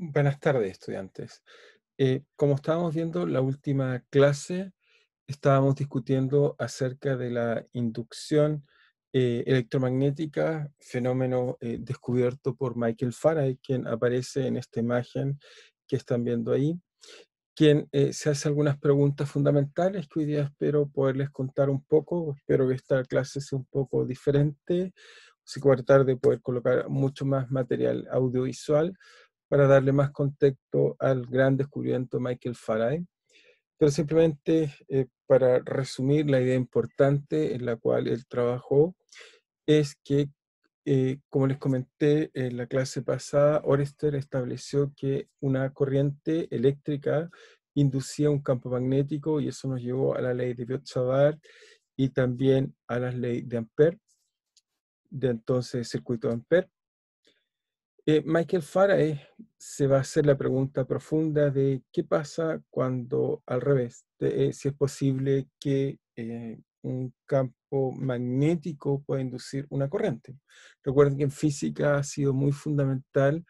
Buenas tardes, estudiantes. Como estábamos viendo la última clase, estábamos discutiendo acerca de la inducción electromagnética, fenómeno descubierto por Michael Faraday, quien aparece en esta imagen que están viendo ahí, quien se hace algunas preguntas fundamentales que hoy día espero poderles contar un poco. Espero que esta clase sea un poco diferente, así que voy a tratar de poder colocar mucho más material audiovisual para darle más contexto al gran descubrimiento de Michael Faraday. Pero simplemente para resumir la idea importante en la cual él trabajó, es que, como les comenté en la clase pasada, Oersted estableció que una corriente eléctrica inducía un campo magnético, y eso nos llevó a la ley de Biot-Savart y también a la ley de Ampère, de entonces circuito de Ampère. Michael Faraday se va a hacer la pregunta profunda de qué pasa cuando al revés, si es posible que un campo magnético pueda inducir una corriente. Recuerden que en física ha sido muy fundamental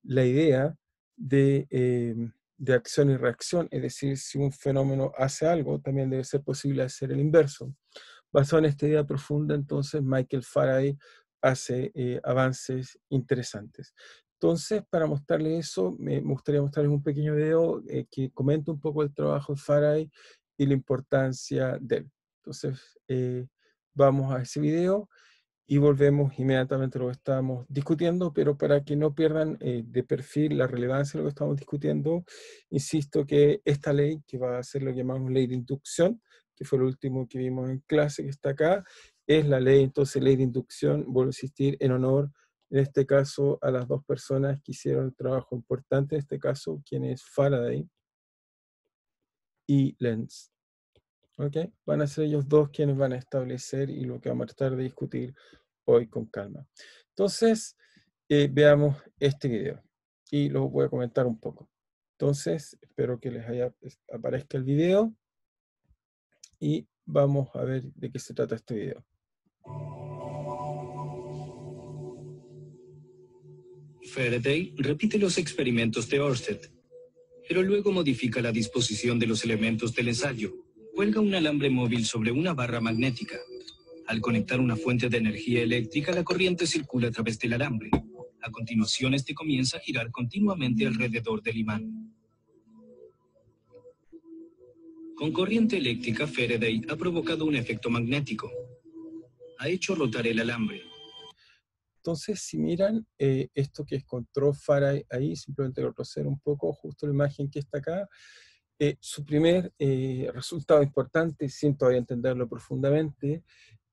la idea de acción y reacción, es decir, si un fenómeno hace algo, también debe ser posible hacer el inverso. Basado en esta idea profunda, entonces, Michael Faraday hace avances interesantes. Entonces, para mostrarles eso, me gustaría mostrarles un pequeño video que comenta un poco el trabajo de Faraday y la importancia de él. Entonces, vamos a ese video y volvemos inmediatamente a lo que estábamos discutiendo, pero para que no pierdan de perfil la relevancia de lo que estamos discutiendo, insisto que esta ley, que va a ser lo que llamamos ley de inducción, que fue lo último que vimos en clase, que está acá, es la ley, entonces, ley de inducción, vuelvo a insistir, en honor, en este caso, a las dos personas que hicieron el trabajo importante, en este caso, quien es Faraday y Lenz. ¿Ok? Van a ser ellos dos quienes van a establecer y lo que vamos a tratar de discutir hoy con calma. Entonces, veamos este video y lo voy a comentar un poco. Entonces, espero que les aparezca el video y vamos a ver de qué se trata este video. Faraday repite los experimentos de Ørsted, pero luego modifica la disposición de los elementos del ensayo. Cuelga un alambre móvil sobre una barra magnética. Al conectar una fuente de energía eléctrica, la corriente circula a través del alambre. A continuación, este comienza a girar continuamente alrededor del imán. Con corriente eléctrica, Faraday ha provocado un efecto magnético. Ha hecho rotar el alambre. Entonces, si miran esto que encontró Faraday ahí, simplemente lo retrocedo un poco, justo la imagen que está acá, su primer resultado importante, sin todavía entenderlo profundamente,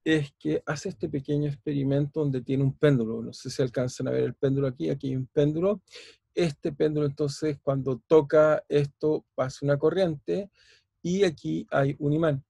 es que hace este pequeño experimento donde tiene un péndulo. No sé si alcanzan a ver el péndulo aquí, aquí hay un péndulo. Este péndulo, entonces, cuando toca esto, pasa una corriente y aquí hay un imán.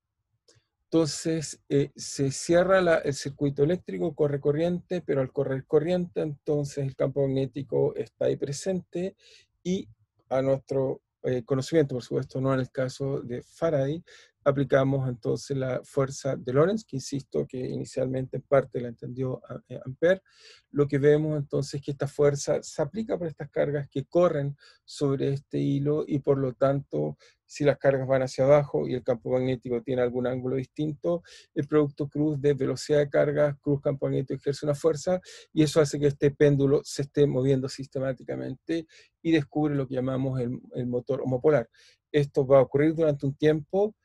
Entonces, se cierra el circuito eléctrico, corre corriente, pero al correr corriente, entonces el campo magnético está ahí presente y a nuestro conocimiento, por supuesto, no en el caso de Faraday, aplicamos entonces la fuerza de Lorentz, que insisto que inicialmente en parte la entendió Ampère. Lo que vemos entonces es que esta fuerza se aplica por estas cargas que corren sobre este hilo y por lo tanto, si las cargas van hacia abajo y el campo magnético tiene algún ángulo distinto, el producto cruz de velocidad de carga, cruz campo magnético ejerce una fuerza y eso hace que este péndulo se esté moviendo sistemáticamente y descubre lo que llamamos el motor homopolar. Esto va a ocurrir durante un tiempo,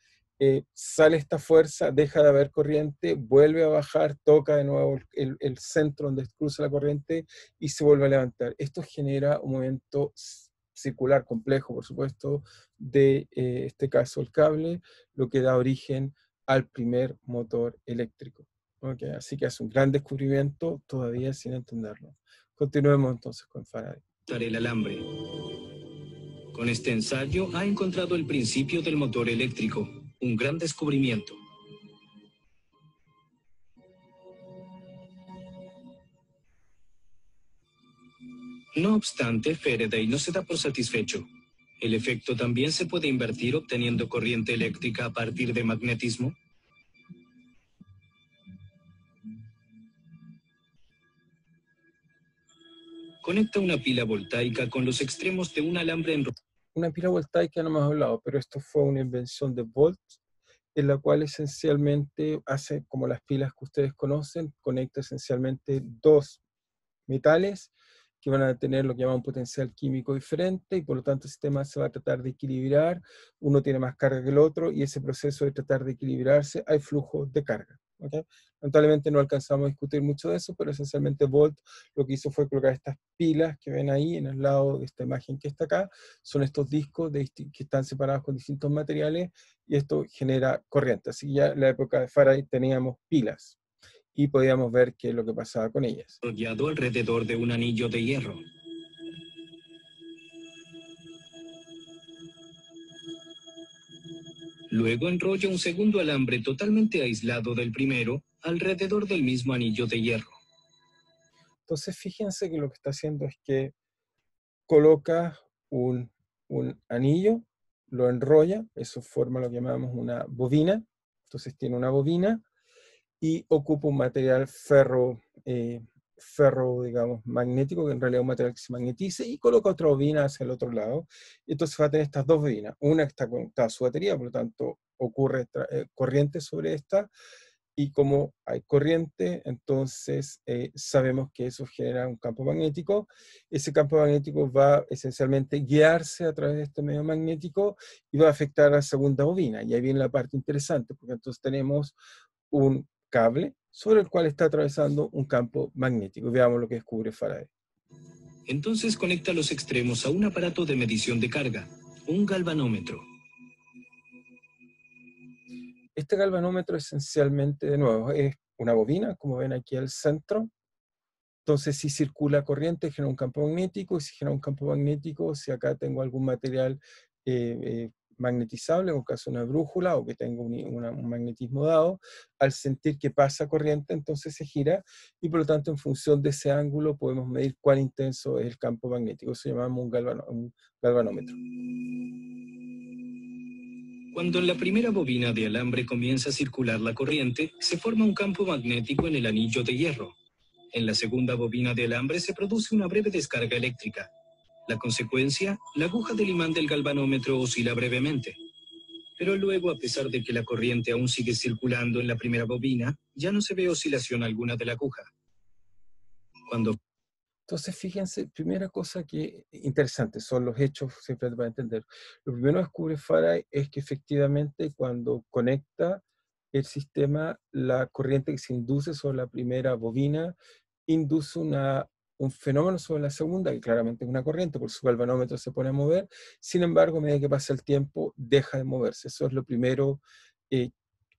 sale esta fuerza, deja de haber corriente, vuelve a bajar, toca de nuevo el centro donde cruza la corriente y se vuelve a levantar. Esto genera un movimiento circular complejo, por supuesto, de este caso el cable, lo que da origen al primer motor eléctrico. Okay, así que es un gran descubrimiento, todavía sin entenderlo. Continuemos entonces con Faraday. El alambre. Con este ensayo ha encontrado el principio del motor eléctrico, un gran descubrimiento. No obstante, Faraday no se da por satisfecho. ¿El efecto también se puede invertir obteniendo corriente eléctrica a partir de magnetismo? Conecta una pila voltaica con los extremos de un alambre enrollado. Una pila voltaica no hemos hablado, pero esto fue una invención de Volt, en la cual esencialmente hace como las pilas que ustedes conocen, conecta esencialmente dos metales que van a tener lo que llaman un potencial químico diferente y por lo tanto el sistema se va a tratar de equilibrar, uno tiene más carga que el otro y ese proceso de tratar de equilibrarse hay flujo de carga. ¿Okay? Lamentablemente no alcanzamos a discutir mucho de eso, pero esencialmente Volt lo que hizo fue colocar estas pilas que ven ahí en el lado de esta imagen que está acá, son estos discos que están separados con distintos materiales y esto genera corriente. Así que ya en la época de Faraday teníamos pilas y podíamos ver qué es lo que pasaba con ellas. Alrededor de un anillo de hierro. Luego enrolla un segundo alambre totalmente aislado del primero alrededor del mismo anillo de hierro. Entonces fíjense que lo que está haciendo es que coloca un anillo, lo enrolla, eso forma lo que llamamos una bobina, entonces tiene una bobina y ocupa un material ferro, digamos, magnético, que en realidad es un material que se magnetiza, y coloca otra bobina hacia el otro lado. Entonces va a tener estas dos bobinas. Una que está conectada a su batería, por lo tanto ocurre corriente sobre esta, y como hay corriente, entonces sabemos que eso genera un campo magnético. Ese campo magnético va esencialmente a guiarse a través de este medio magnético y va a afectar a la segunda bobina. Y ahí viene la parte interesante, porque entonces tenemos un cable sobre el cual está atravesando un campo magnético. Veamos lo que descubre Faraday. Entonces conecta los extremos a un aparato de medición de carga, un galvanómetro. Este galvanómetro esencialmente, de nuevo, es una bobina, como ven aquí al centro. Entonces, si circula corriente, genera un campo magnético, y si genera un campo magnético, si acá tengo algún material magnetizable, en caso de una brújula, o que tengo un magnetismo dado, al sentir que pasa corriente, entonces se gira, y por lo tanto, en función de ese ángulo, podemos medir cuán intenso es el campo magnético. Eso llamamos un galvanómetro. Cuando en la primera bobina de alambre comienza a circular la corriente, se forma un campo magnético en el anillo de hierro. En la segunda bobina de alambre se produce una breve descarga eléctrica. La consecuencia, la aguja del imán del galvanómetro oscila brevemente. Pero luego, a pesar de que la corriente aún sigue circulando en la primera bobina, ya no se ve oscilación alguna de la aguja. Entonces, fíjense, primera cosa que interesante son los hechos, siempre para entender. Lo primero que descubre Faraday es que efectivamente cuando conecta el sistema, la corriente que se induce sobre la primera bobina induce un fenómeno sobre la segunda, que claramente es una corriente, por su galvanómetro se pone a mover. Sin embargo, a medida que pasa el tiempo, deja de moverse. Eso es lo primero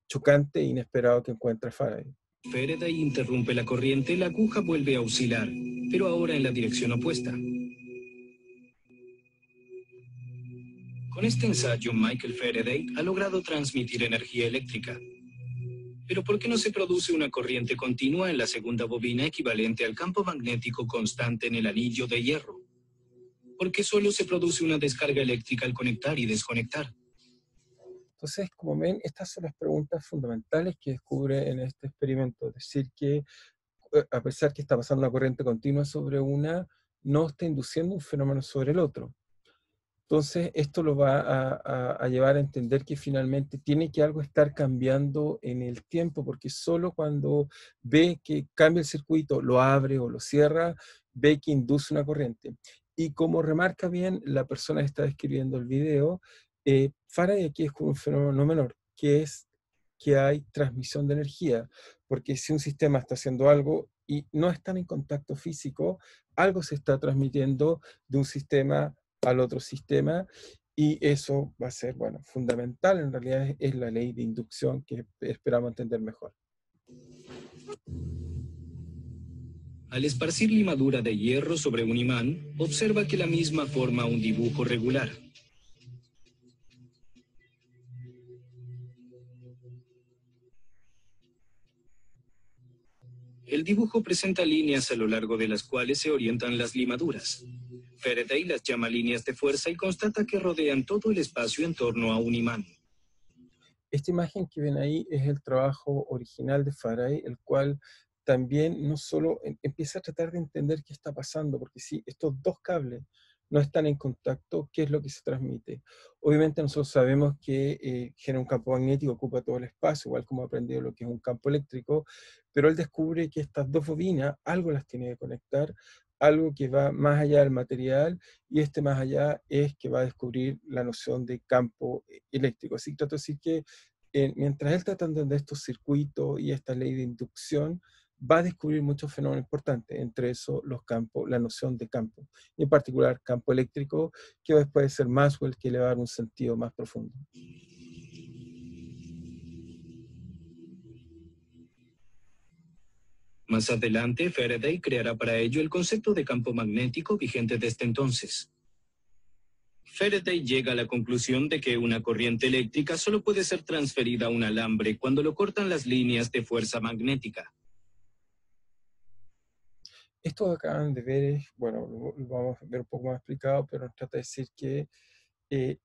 chocante e inesperado que encuentra Faraday. Faraday interrumpe la corriente y la aguja vuelve a oscilar, pero ahora en la dirección opuesta. Con este ensayo, Michael Faraday ha logrado transmitir energía eléctrica. Pero ¿por qué no se produce una corriente continua en la segunda bobina equivalente al campo magnético constante en el anillo de hierro? ¿Por qué solo se produce una descarga eléctrica al conectar y desconectar? Entonces, como ven, estas son las preguntas fundamentales que descubre en este experimento. Es decir, que a pesar que está pasando una corriente continua sobre una, no está induciendo un fenómeno sobre el otro. Entonces, esto lo va a llevar a entender que finalmente tiene que algo estar cambiando en el tiempo, porque solo cuando ve que cambia el circuito, lo abre o lo cierra, ve que induce una corriente. Y como remarca bien la persona que está describiendo el video, Faraday aquí es como un fenómeno no menor, que es que hay transmisión de energía, porque si un sistema está haciendo algo y no están en contacto físico, algo se está transmitiendo de un sistema al otro sistema, y eso va a ser, bueno, fundamental. En realidad es la ley de inducción que esperamos entender mejor. Al esparcir limadura de hierro sobre un imán, observa que la misma forma un dibujo regular. El dibujo presenta líneas a lo largo de las cuales se orientan las limaduras. Faraday las llama líneas de fuerza y constata que rodean todo el espacio en torno a un imán. Esta imagen que ven ahí es el trabajo original de Faraday, el cual también no solo empieza a tratar de entender qué está pasando, porque si estos dos cables no están en contacto, ¿qué es lo que se transmite? Obviamente nosotros sabemos que genera un campo magnético, ocupa todo el espacio, igual como ha aprendido lo que es un campo eléctrico, pero él descubre que estas dos bobinas, algo las tiene que conectar, algo que va más allá del material, y este más allá es que va a descubrir la noción de campo eléctrico. Así que trato de decir que mientras él trata de entender estos circuitos y esta ley de inducción, va a descubrir muchos fenómenos importantes, entre eso los campos, la noción de campo, y en particular campo eléctrico, que después de ser Maxwell, que le va a dar un sentido más profundo. Más adelante, Faraday creará para ello el concepto de campo magnético vigente desde entonces. Faraday llega a la conclusión de que una corriente eléctrica solo puede ser transferida a un alambre cuando lo cortan las líneas de fuerza magnética. Esto que acaban de ver es, bueno, lo vamos a ver un poco más explicado, pero nos trata de decir que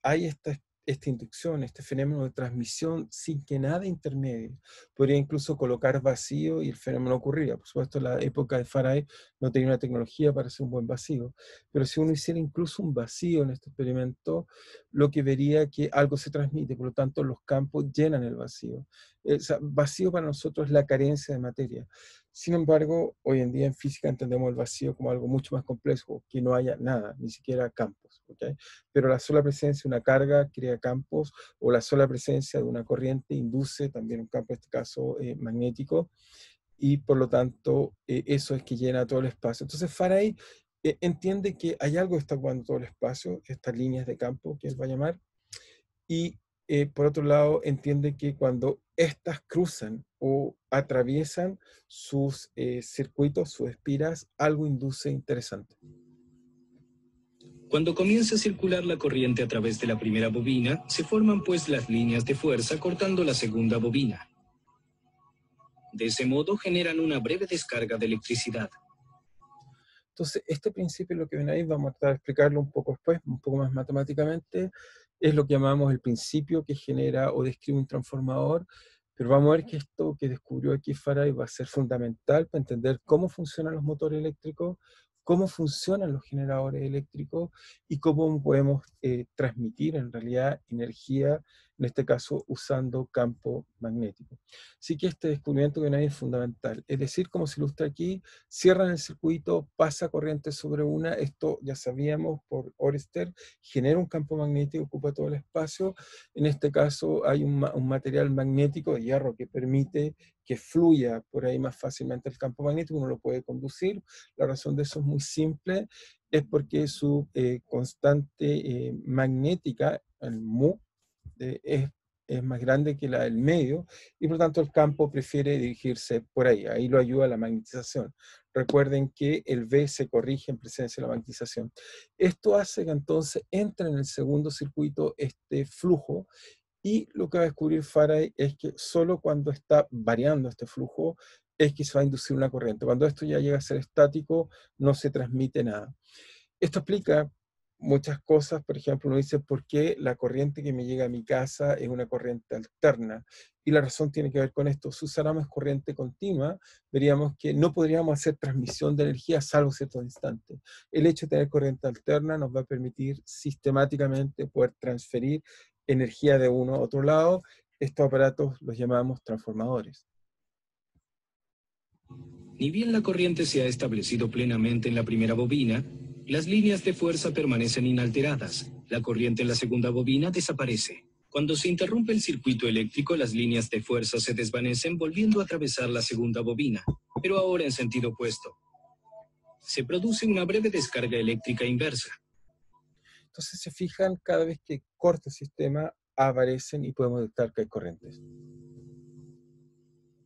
hay esta inducción, este fenómeno de transmisión sin que nada intermedie. Podría incluso colocar vacío y el fenómeno ocurriría. Por supuesto, en la época de Faraday no tenía una tecnología para hacer un buen vacío, pero si uno hiciera incluso un vacío en este experimento, lo que vería que algo se transmite, por lo tanto los campos llenan el vacío. O sea, vacío para nosotros es la carencia de materia. Sin embargo, hoy en día en física entendemos el vacío como algo mucho más complejo, que no haya nada, ni siquiera campos. ¿Okay? Pero la sola presencia de una carga crea campos, o la sola presencia de una corriente induce también un campo, en este caso magnético, y por lo tanto eso es que llena todo el espacio. Entonces Faraday entiende que hay algo que está ocupando todo el espacio, estas líneas de campo que él va a llamar, y por otro lado entiende que cuando estas cruzan o atraviesan sus circuitos, sus espiras, algo induce interesante. Cuando comienza a circular la corriente a través de la primera bobina, se forman pues las líneas de fuerza cortando la segunda bobina. De ese modo generan una breve descarga de electricidad. Entonces, este principio, lo que ven ahí, vamos a tratar de explicarlo un poco después, un poco más matemáticamente, es lo que llamamos el principio que genera o describe un transformador, pero vamos a ver que esto que descubrió aquí Faraday va a ser fundamental para entender cómo funcionan los motores eléctricos, cómo funcionan los generadores eléctricos y cómo podemos transmitir en realidad energía, en este caso usando campo magnético. Así que este descubrimiento que ven ahí es fundamental, es decir, como se ilustra aquí, cierran el circuito, pasa corriente sobre una, esto ya sabíamos por Oersted, genera un campo magnético, ocupa todo el espacio. En este caso hay un material magnético de hierro que permite que fluya por ahí más fácilmente el campo magnético, uno lo puede conducir. La razón de eso es muy simple, es porque su constante magnética, el mu, es más grande que la del medio, y por lo tanto el campo prefiere dirigirse por ahí. Ahí lo ayuda la magnetización. Recuerden que el V se corrige en presencia de la magnetización. Esto hace que entonces entre en el segundo circuito este flujo, y lo que va a descubrir Faraday es que solo cuando está variando este flujo es que se va a inducir una corriente. Cuando esto ya llega a ser estático, no se transmite nada. Esto explica muchas cosas. Por ejemplo, uno dice, ¿por qué la corriente que me llega a mi casa es una corriente alterna? Y la razón tiene que ver con esto. Si usáramos corriente continua, veríamos que no podríamos hacer transmisión de energía salvo ciertos instantes. El hecho de tener corriente alterna nos va a permitir sistemáticamente poder transferir energía de uno a otro lado. Estos aparatos los llamamos transformadores. Ni bien la corriente se ha establecido plenamente en la primera bobina, las líneas de fuerza permanecen inalteradas. La corriente en la segunda bobina desaparece. Cuando se interrumpe el circuito eléctrico, las líneas de fuerza se desvanecen volviendo a atravesar la segunda bobina, pero ahora en sentido opuesto. Se produce una breve descarga eléctrica inversa. Entonces se fijan, cada vez que corta el sistema, aparecen y podemos detectar que hay corrientes.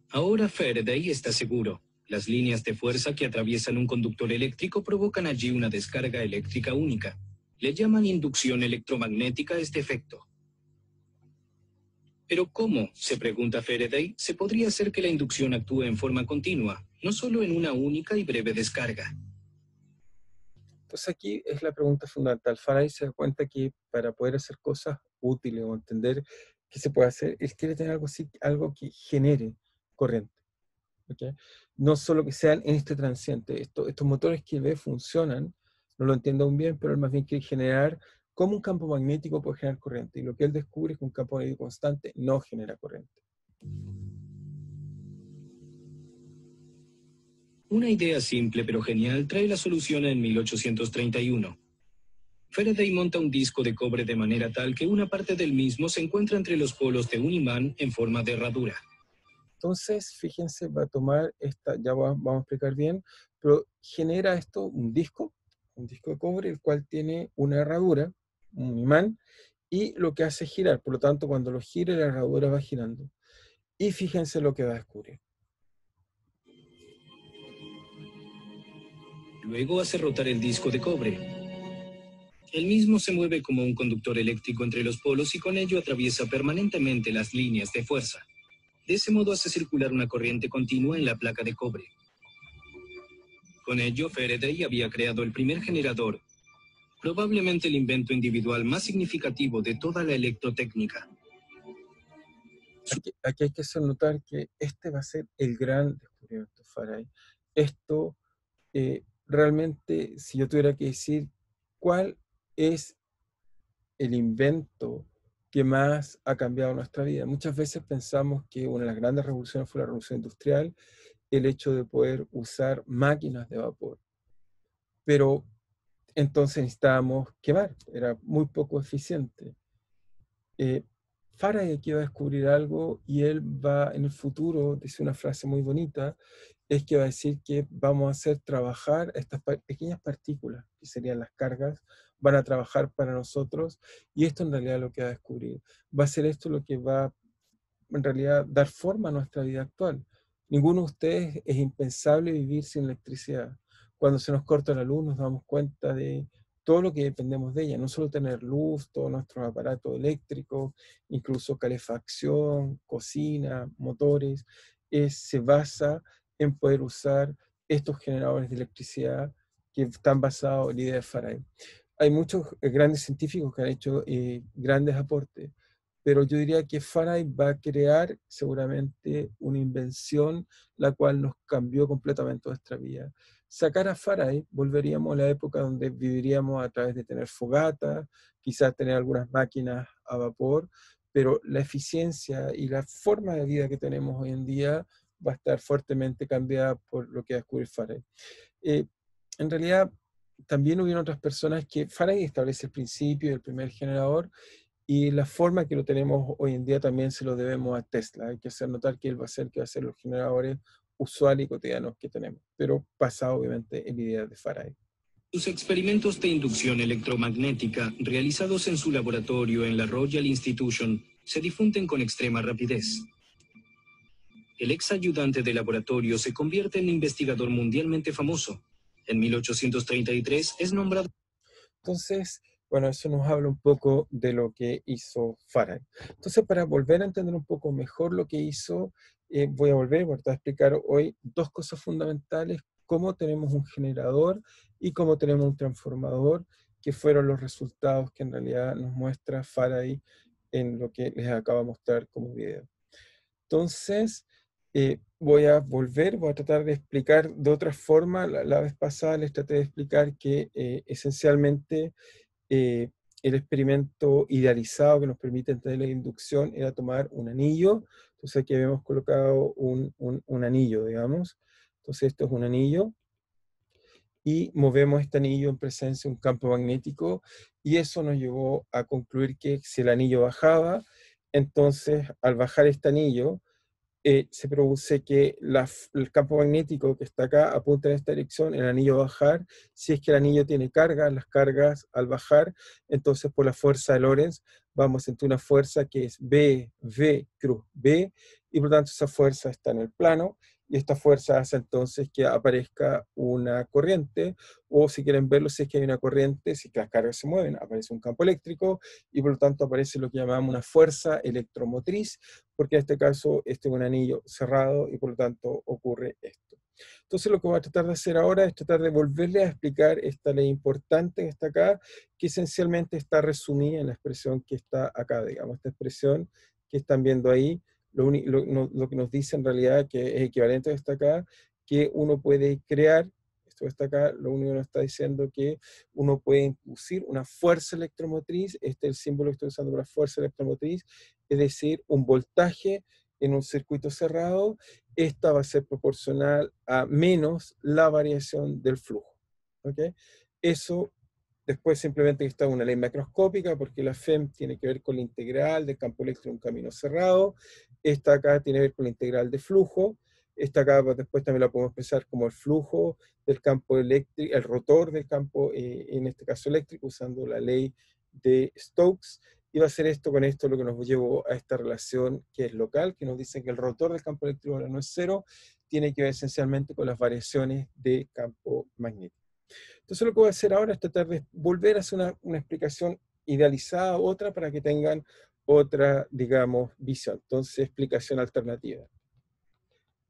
Ahora Faraday está seguro. Las líneas de fuerza que atraviesan un conductor eléctrico provocan allí una descarga eléctrica única. Le llaman inducción electromagnética a este efecto. ¿Pero cómo, se pregunta Faraday, se podría hacer que la inducción actúe en forma continua, no solo en una única y breve descarga? Entonces aquí es la pregunta fundamental. Faraday se da cuenta que para poder hacer cosas útiles o entender qué se puede hacer, él quiere tener algo así, algo que genere corriente. ¿ok? No solo que sean en este transiente. Estos motores que ve funcionan, no lo entiendo aún bien, pero él más bien quiere generar cómo un campo magnético puede generar corriente. Y lo que él descubre es que un campo magnético constante no genera corriente. Una idea simple pero genial trae la solución en 1831. Faraday monta un disco de cobre de manera tal que una parte del mismo se encuentra entre los polos de un imán en forma de herradura. Entonces, fíjense, va a tomar esta, ya vamos a explicar bien, pero genera esto un disco de cobre, el cual tiene una herradura, un imán, y lo que hace es girar. Por lo tanto, cuando lo gire, la herradura va girando. Y fíjense lo que va a descubrir. Luego hace rotar el disco de cobre. El mismo se mueve como un conductor eléctrico entre los polos y con ello atraviesa permanentemente las líneas de fuerza. De ese modo hace circular una corriente continua en la placa de cobre. Con ello, Faraday había creado el primer generador, probablemente el invento individual más significativo de toda la electrotécnica. Aquí hay que hacer notar que este va a ser el gran descubrimiento de Faraday. Esto, realmente, si yo tuviera que decir cuál es el invento que más ha cambiado nuestra vida. Muchas veces pensamos que una de las grandes revoluciones fue la revolución industrial, el hecho de poder usar máquinas de vapor. Pero entonces necesitábamos quemar, era muy poco eficiente. Eh, Faraday aquí va a descubrir algo y él va en el futuro, dice una frase muy bonita, es que va a decir que vamos a hacer trabajar estas pequeñas partículas, que serían las cargas, van a trabajar para nosotros, y esto en realidad es lo que va a descubrir. Va a ser esto lo que va en realidad dar forma a nuestra vida actual. Ninguno de ustedes es impensable vivir sin electricidad. Cuando se nos corta la luz nos damos cuenta de todo lo que dependemos de ella, no solo tener luz, todos nuestros aparatos eléctricos, incluso calefacción, cocina, motores, se basa en poder usar estos generadores de electricidad que están basados en la idea de Faraday. Hay muchos grandes científicos que han hecho grandes aportes, pero yo diría que Faraday va a crear seguramente una invención la cual nos cambió completamente nuestra vida. Sacar a Faraday, volveríamos a la época donde viviríamos a través de tener fogatas, quizás tener algunas máquinas a vapor, pero la eficiencia y la forma de vida que tenemos hoy en día va a estar fuertemente cambiada por lo que descubre Faraday. Eh, en realidad, también hubieron otras personas que Faraday establece el principio del primer generador, y la forma que lo tenemos hoy en día también se lo debemos a Tesla. Hay que hacer notar que él va a ser que va a ser los generadores usuales y cotidianos que tenemos, pero basado obviamente en ideas de Faraday. Sus experimentos de inducción electromagnética, realizados en su laboratorio en la Royal Institution, se difunden con extrema rapidez. El ex ayudante de laboratorio se convierte en investigador mundialmente famoso. En 1833 es nombrado. Entonces, bueno, eso nos habla un poco de lo que hizo Faraday. Entonces, para volver a entender un poco mejor lo que hizo, voy a volver a explicar hoy dos cosas fundamentales: cómo tenemos un generador y cómo tenemos un transformador, que fueron los resultados que en realidad nos muestra Faraday en lo que les acabo de mostrar como video. Entonces, voy a volver, voy a tratar de explicar de otra forma. La vez pasada les traté de explicar que esencialmente eh, el experimento idealizado que nos permite entender la inducción era tomar un anillo. Entonces aquí habíamos colocado un anillo, digamos. Entonces esto es un anillo y movemos este anillo en presencia de un campo magnético, y eso nos llevó a concluir que si el anillo bajaba, entonces al bajar este anillo, se produce que el campo magnético que está acá apunta en esta dirección, el anillo va a bajar. Si es que el anillo tiene carga, las cargas al bajar, entonces por la fuerza de Lorentz vamos a sentir una fuerza que es B, V, cruz B, y por lo tanto esa fuerza está en el plano, y esta fuerza hace entonces que aparezca una corriente, o si quieren verlo, si es que hay una corriente, si es que las cargas se mueven, aparece un campo eléctrico, y por lo tanto aparece lo que llamamos una fuerza electromotriz, porque en este caso este es un anillo cerrado y por lo tanto ocurre esto. Entonces lo que voy a tratar de hacer ahora es tratar de volverle a explicar esta ley importante que está acá, que esencialmente está resumida en la expresión que está acá, digamos, esta expresión que están viendo ahí, Lo que nos dice en realidad que es equivalente a esto acá, que uno puede crear, esto está acá, lo único que nos está diciendo que uno puede inducir una fuerza electromotriz, este es el símbolo que estoy usando para fuerza electromotriz, es decir, un voltaje en un circuito cerrado, esta va a ser proporcional a menos la variación del flujo. ¿Ok? Eso después simplemente está una ley macroscópica, porque la FEM tiene que ver con la integral del campo eléctrico en un camino cerrado, esta acá tiene que ver con la integral de flujo, esta acá después también la podemos expresar como el flujo del campo eléctrico, el rotor del campo, en este caso eléctrico, usando la ley de Stokes, y va a ser esto con esto lo que nos llevó a esta relación que es local, que nos dice que el rotor del campo eléctrico ahora no es cero, tiene que ver esencialmente con las variaciones de campo magnético. Entonces lo que voy a hacer ahora es tratar de volver a hacer una explicación idealizada, otra, para que tengan otra, digamos, visión. Entonces, explicación alternativa.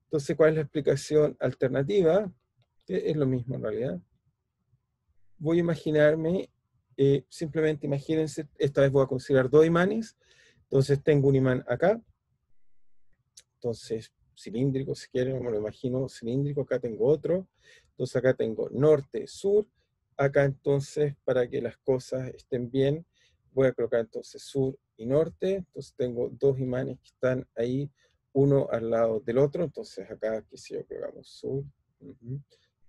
Entonces, ¿cuál es la explicación alternativa? Que es lo mismo en realidad. Voy a imaginarme, simplemente imagínense, esta vez voy a considerar dos imanes. Entonces tengo un imán acá, entonces cilíndrico, si quieren, me lo imagino cilíndrico, acá tengo otro, entonces acá tengo norte, sur, acá entonces, para que las cosas estén bien, voy a colocar entonces sur y norte, entonces tengo dos imanes que están ahí, uno al lado del otro, entonces acá, qué sé yo, colocamos sur,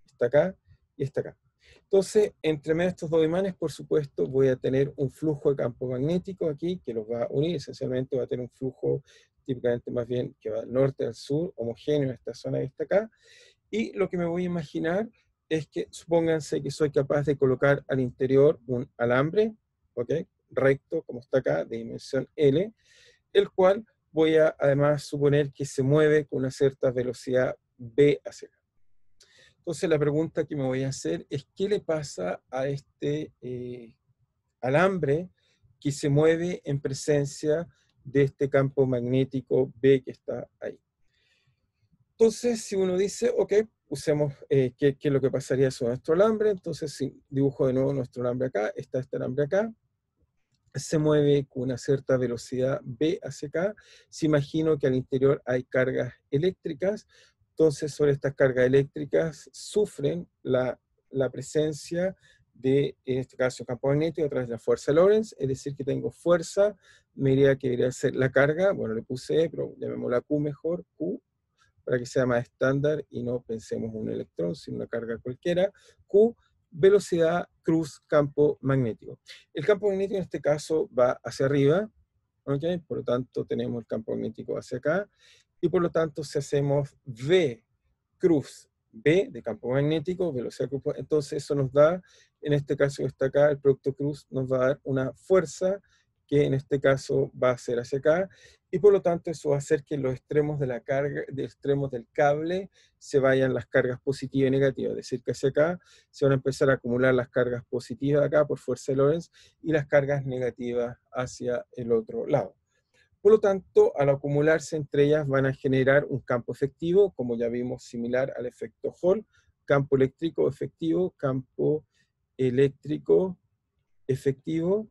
está acá y está acá. Entonces, entre medio de estos dos imanes, por supuesto, voy a tener un flujo de campo magnético aquí, que los va a unir, esencialmente va a tener un flujo típicamente más bien que va del norte al sur, homogéneo en esta zona que está acá, y lo que me voy a imaginar es que, supónganse que soy capaz de colocar al interior un alambre, ¿ok? Recto, como está acá, de dimensión L, el cual voy a además suponer que se mueve con una cierta velocidad v hacia acá. Entonces la pregunta que me voy a hacer es, ¿qué le pasa a este alambre que se mueve en presencia de este campo magnético B que está ahí? Entonces, si uno dice, ok, usemos qué es lo que pasaría sobre nuestro alambre, entonces si dibujo de nuevo nuestro alambre acá, está este alambre acá, se mueve con una cierta velocidad v hacia acá, si imagino que al interior hay cargas eléctricas, entonces sobre estas cargas eléctricas sufren la presencia de, en este caso, campo magnético a través de la fuerza de Lorentz, es decir, que tengo fuerza, me diría que debería ser la carga, bueno, le puse E, pero llamémosla Q mejor, Q, para que sea más estándar y no pensemos un electrón, sino una carga cualquiera, Q, velocidad, cruz, campo magnético. El campo magnético en este caso va hacia arriba, ¿ok? Por lo tanto tenemos el campo magnético hacia acá, y por lo tanto si hacemos V cruz B de campo magnético, velocidad cruz, entonces eso nos da, en este caso que está acá, el producto cruz nos va a dar una fuerza que en este caso va a ser hacia acá, y por lo tanto eso va a hacer que en los extremos de la carga, de extremos del cable, se vayan las cargas positivas y negativas, es decir, que hacia acá se van a empezar a acumular las cargas positivas acá por fuerza de Lorentz y las cargas negativas hacia el otro lado. Por lo tanto, al acumularse entre ellas van a generar un campo efectivo, como ya vimos, similar al efecto Hall, campo eléctrico efectivo, campo eléctrico efectivo,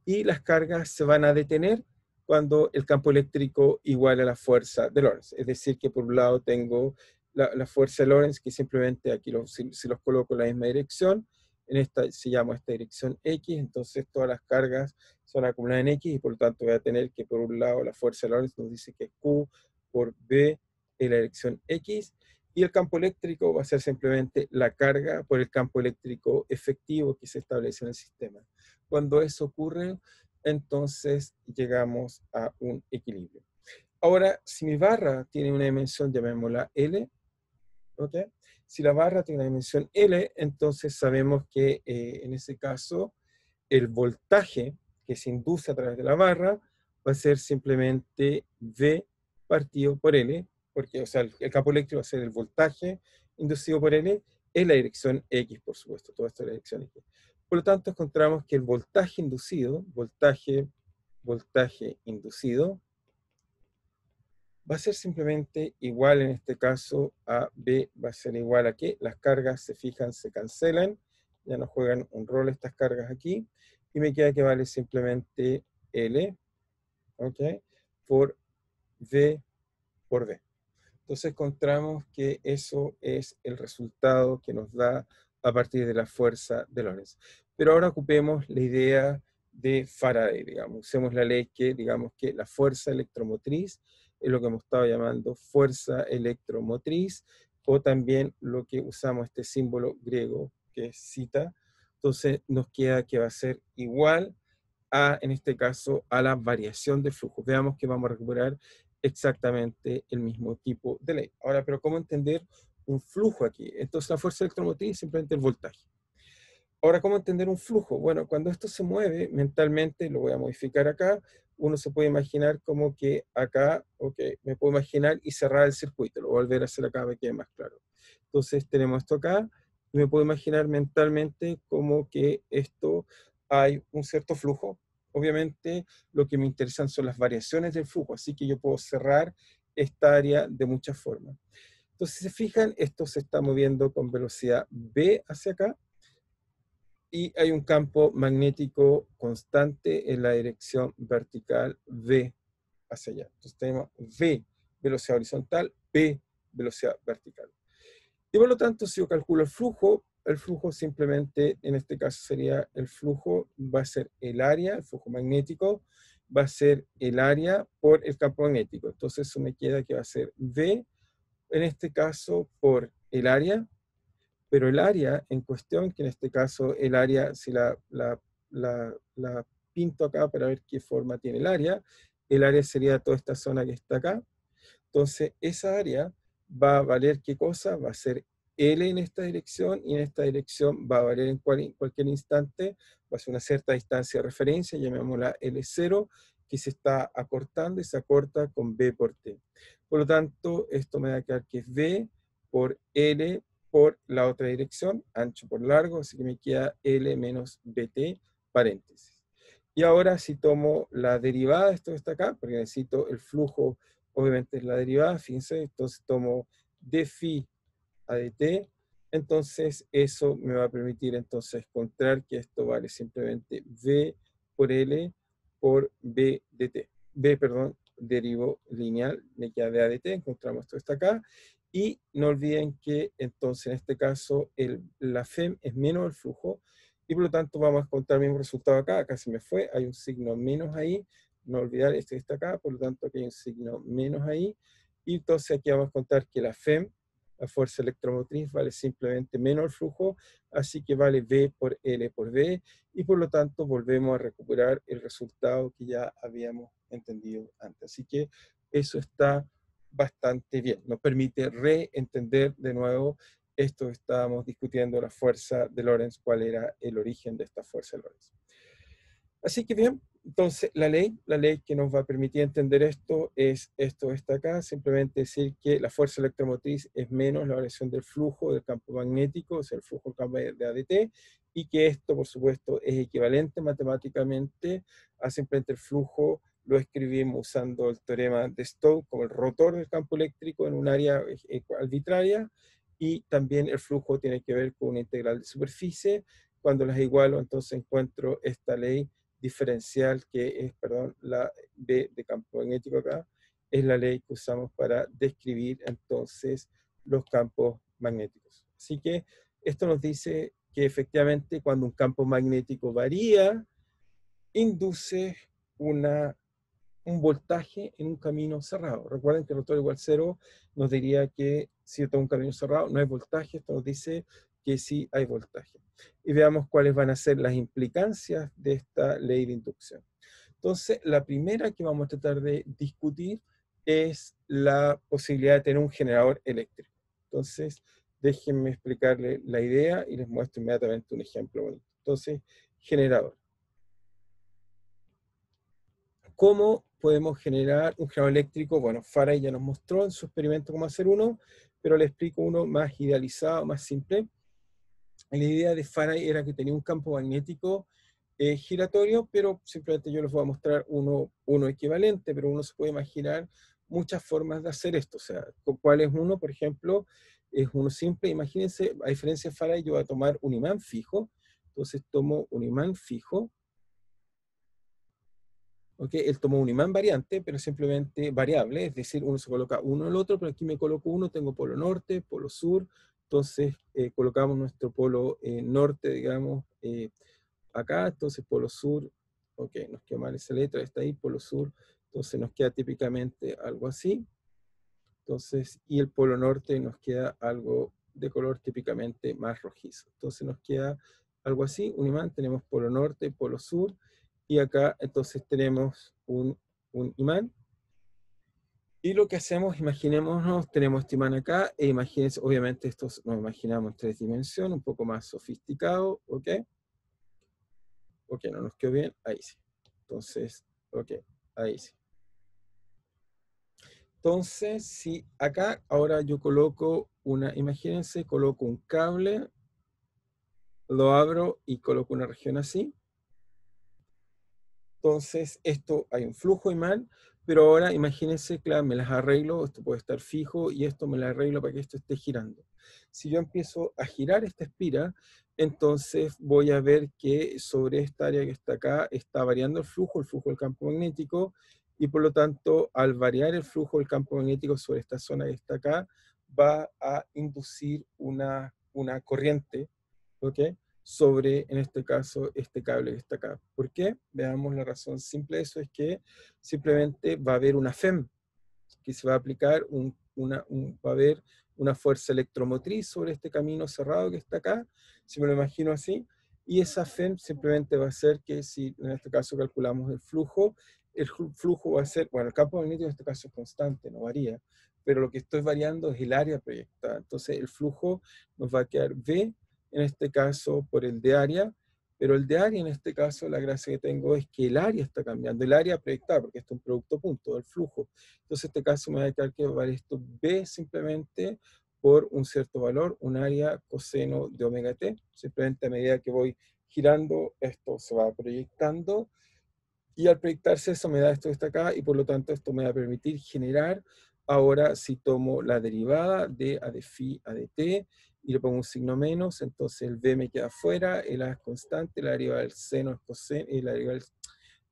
y las cargas se van a detener cuando el campo eléctrico iguala la fuerza de Lorentz. Es decir, que por un lado tengo la fuerza de Lorentz, que simplemente aquí si los coloco en la misma dirección, en esta se llama esta dirección X, entonces todas las cargas son acumuladas en X, y por lo tanto voy a tener que por un lado la fuerza de Lorentz nos dice que es Q por B en la dirección X, y el campo eléctrico va a ser simplemente la carga por el campo eléctrico efectivo que se establece en el sistema. Cuando eso ocurre, entonces llegamos a un equilibrio. Ahora, si mi barra tiene una dimensión, llamémosla L, ¿ok? Si la barra tiene una dimensión L, entonces sabemos que en ese caso el voltaje que se induce a través de la barra va a ser simplemente V partido por L, porque o sea, el campo eléctrico va a ser el voltaje inducido por L en la dirección X, por supuesto, todo esto es la dirección X. Por lo tanto, encontramos que el voltaje inducido, voltaje inducido, va a ser simplemente igual en este caso a B, va a ser igual a que las cargas se fijan, se cancelan, ya no juegan un rol estas cargas aquí, y me queda que vale simplemente L, ¿ok? Por V por V. Entonces encontramos que eso es el resultado que nos da a partir de la fuerza de Lorentz. Pero ahora ocupemos la idea de Faraday, digamos. Usemos la ley que, digamos que la fuerza electromotriz es lo que hemos estado llamando fuerza electromotriz, o también lo que usamos este símbolo griego que es zeta. Entonces nos queda que va a ser igual a, en este caso, a la variación de flujo. Veamos que vamos a recuperar exactamente el mismo tipo de ley. Ahora, pero ¿cómo entender un flujo aquí? Entonces la fuerza electromotriz es simplemente el voltaje. Ahora, ¿cómo entender un flujo? Bueno, cuando esto se mueve mentalmente, lo voy a modificar acá, uno se puede imaginar como que acá, ok, me puedo imaginar y cerrar el circuito, lo voy a volver a hacer acá para que quede más claro. Entonces tenemos esto acá, y me puedo imaginar mentalmente como que esto hay un cierto flujo. Obviamente lo que me interesan son las variaciones del flujo, así que yo puedo cerrar esta área de muchas formas. Entonces, si se fijan, esto se está moviendo con velocidad v hacia acá, y hay un campo magnético constante en la dirección vertical v hacia allá. Entonces tenemos v, velocidad horizontal, p, velocidad vertical. Y por lo tanto, si yo calculo el flujo simplemente, en este caso sería el flujo, va a ser el área, el flujo magnético, va a ser el área por el campo magnético. Entonces eso me queda que va a ser v, en este caso, por el área, pero el área en cuestión, que en este caso el área, si la pinto acá para ver qué forma tiene el área sería toda esta zona que está acá. Entonces esa área va a valer ¿qué cosa? Va a ser L en esta dirección, y en esta dirección va a valer en cualquier instante, va a ser una cierta distancia de referencia, llamémosla L0, que se está acortando y se acorta con B por T. Por lo tanto, esto me va a quedar que es V por L por la otra dirección, ancho por largo, así que me queda L menos BT, paréntesis. Y ahora si tomo la derivada de esto que está acá, porque necesito el flujo, obviamente es la derivada, fíjense, entonces tomo d phi a dt, entonces eso me va a permitir entonces encontrar que esto vale simplemente v por l por b dt. B, perdón, derivo lineal, me queda d a dt, encontramos esto está acá, y no olviden que entonces en este caso la FEM es menos el flujo, y por lo tanto vamos a encontrar el mismo resultado acá. Acá se me fue, hay un signo menos ahí, no olvidar este que está acá, por lo tanto aquí hay un signo menos ahí, y entonces aquí vamos a contar que la FEM, la fuerza electromotriz, vale simplemente menos el flujo, así que vale V por L por V, y por lo tanto volvemos a recuperar el resultado que ya habíamos entendido antes. Así que eso está bastante bien, nos permite reentender de nuevo esto que estábamos discutiendo, la fuerza de Lorentz, cuál era el origen de esta fuerza de Lorentz. Así que bien, entonces la ley que nos va a permitir entender esto es esto que está acá, simplemente decir que la fuerza electromotriz es menos la variación del flujo del campo magnético, o sea, el flujo del campo de ADT, y que esto, por supuesto, es equivalente matemáticamente a simplemente el flujo, lo escribimos usando el teorema de Stokes como el rotor del campo eléctrico en un área arbitraria, y también el flujo tiene que ver con una integral de superficie. Cuando las igualo, entonces encuentro esta ley diferencial que es, perdón, la B de campo magnético acá, es la ley que usamos para describir entonces los campos magnéticos. Así que esto nos dice que efectivamente cuando un campo magnético varía, induce un voltaje en un camino cerrado. Recuerden que el rotor igual cero nos diría que si está un camino cerrado no hay voltaje, esto nos dice que sí hay voltaje. Y veamos cuáles van a ser las implicancias de esta ley de inducción. Entonces, la primera que vamos a tratar de discutir es la posibilidad de tener un generador eléctrico. Entonces, déjenme explicarles la idea y les muestro inmediatamente un ejemplo bonito. Entonces, generador. ¿Cómo podemos generar un generador eléctrico? Bueno, Faraday ya nos mostró en su experimento cómo hacer uno, pero le explico uno más idealizado, más simple. La idea de Faraday era que tenía un campo magnético giratorio, pero simplemente yo les voy a mostrar uno equivalente, pero uno se puede imaginar muchas formas de hacer esto. O sea, ¿cuál es uno? Por ejemplo, es uno simple. Imagínense, a diferencia de Faraday, yo voy a tomar un imán fijo. Entonces tomo un imán fijo, ¿ok? Él tomó un imán variante, pero simplemente variable, es decir, uno se coloca uno en el otro, pero aquí me coloco uno, tengo polo norte, polo sur, entonces colocamos nuestro polo norte, digamos, acá, entonces polo sur, ok, nos queda mal esa letra, está ahí, polo sur, entonces nos queda típicamente algo así, entonces, y el polo norte nos queda algo de color típicamente más rojizo, entonces nos queda algo así, un imán, tenemos polo norte, polo sur, y acá entonces tenemos un imán, y lo que hacemos, imaginémonos, tenemos este imán acá, e imagínense, obviamente esto nos imaginamos en 3 dimensiones, un poco más sofisticado, ¿ok? Ok, no nos quedó bien, ahí sí. Entonces, ok, ahí sí. Entonces, si acá ahora yo coloco una, imagínense, coloco un cable, lo abro y coloco una región así. Entonces, esto hay un flujo imán, pero ahora imagínense, claro, me las arreglo, esto puede estar fijo y esto me lo arreglo para que esto esté girando. Si yo empiezo a girar esta espira, entonces voy a ver que sobre esta área que está acá está variando el flujo del campo magnético, y por lo tanto, al variar el flujo del campo magnético sobre esta zona que está acá, va a inducir una corriente, ¿ok? Sobre, en este caso, este cable que está acá. ¿Por qué? Veamos la razón simple de eso, es que simplemente va a haber una FEM, que se va a aplicar, va a haber una fuerza electromotriz sobre este camino cerrado que está acá, si me lo imagino así, y esa FEM simplemente va a ser que si en este caso calculamos el flujo va a ser, bueno, el campo magnético en este caso es constante, no varía, pero lo que estoy variando es el área proyectada, entonces el flujo nos va a quedar V, en este caso por el de área, pero el de área en este caso, la gracia que tengo es que el área está cambiando, el área proyectada, porque esto es un producto punto del flujo. Entonces, en este caso me va a quedar que vale esto B simplemente por un cierto valor, un área coseno de omega t. Simplemente a medida que voy girando, esto se va proyectando. Y al proyectarse eso me da esto que está acá, y por lo tanto esto me va a permitir generar, ahora si tomo la derivada de a de phi a de t, y le pongo un signo menos, entonces el b me queda afuera, el a es constante, la derivada del seno es coseno, y la derivada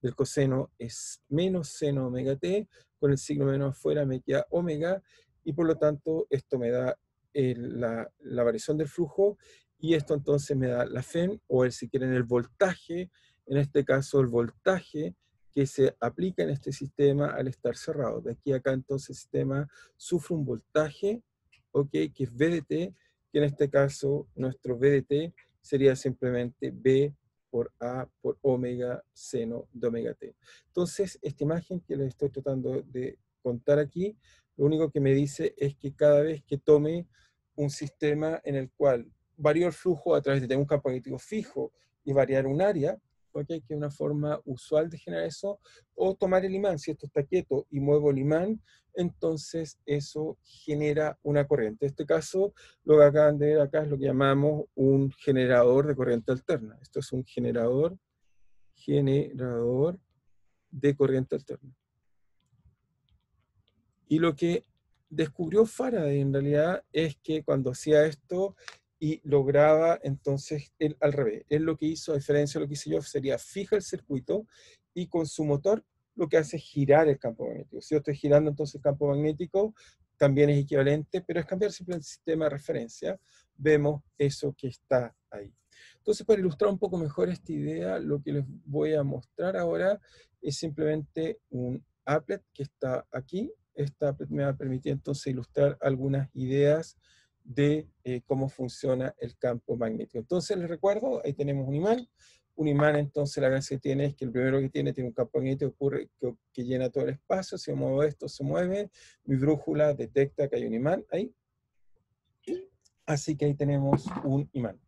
del coseno es menos seno omega t, con el signo menos afuera me queda omega, y por lo tanto esto me da la variación del flujo, y esto entonces me da la FEM, o si quieren el voltaje, en este caso el voltaje que se aplica en este sistema al estar cerrado. De aquí a acá entonces el sistema sufre un voltaje, ¿ok? Que es VDT, que en este caso nuestro VDT sería simplemente B por A por omega seno de omega t. Entonces, esta imagen que les estoy tratando de contar aquí, lo único que me dice es que cada vez que tome un sistema en el cual varío el flujo a través de tener un campo magnético fijo y variar un área, ¿okay? Que es una forma usual de generar eso, o tomar el imán, si esto está quieto y muevo el imán, entonces eso genera una corriente. En este caso, lo que acaban de ver acá es lo que llamamos un generador de corriente alterna. Esto es un generador de corriente alterna. Y lo que descubrió Faraday en realidad es que cuando hacía esto y lograba, entonces, él al revés, él lo que hizo, a diferencia de lo que hice yo, sería fija el circuito y con su motor lo que hace es girar el campo magnético. Si yo estoy girando entonces el campo magnético, también es equivalente, pero es cambiar simplemente el sistema de referencia, vemos eso que está ahí. Entonces, para ilustrar un poco mejor esta idea, lo que les voy a mostrar ahora es simplemente un applet que está aquí. Esta applet me va a permitir entonces ilustrar algunas ideas de cómo funciona el campo magnético. Entonces, les recuerdo, ahí tenemos un imán. Un imán, entonces, la gracia que tiene es que el primero que tiene un campo magnético que llena todo el espacio. Si yo muevo esto, se mueve. Mi brújula detecta que hay un imán ahí. Así que ahí tenemos un imán.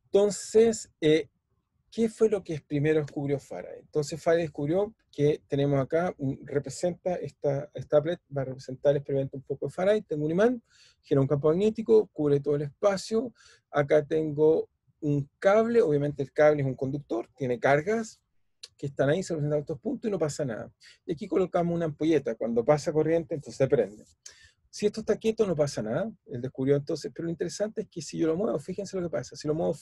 Entonces, ¿qué fue lo que primero descubrió Faraday? Entonces Faraday descubrió que tenemos acá, representa esta applet, va a representar el experimento un poco de Faraday. Tengo un imán, genera un campo magnético, cubre todo el espacio. Acá tengo un cable, obviamente el cable es un conductor, tiene cargas que están ahí, se representan estos puntos y no pasa nada. Y aquí colocamos una ampolleta, cuando pasa corriente, entonces se prende. Si esto está quieto no pasa nada, él descubrió entonces, pero lo interesante es que si yo lo muevo, fíjense lo que pasa, si lo muevo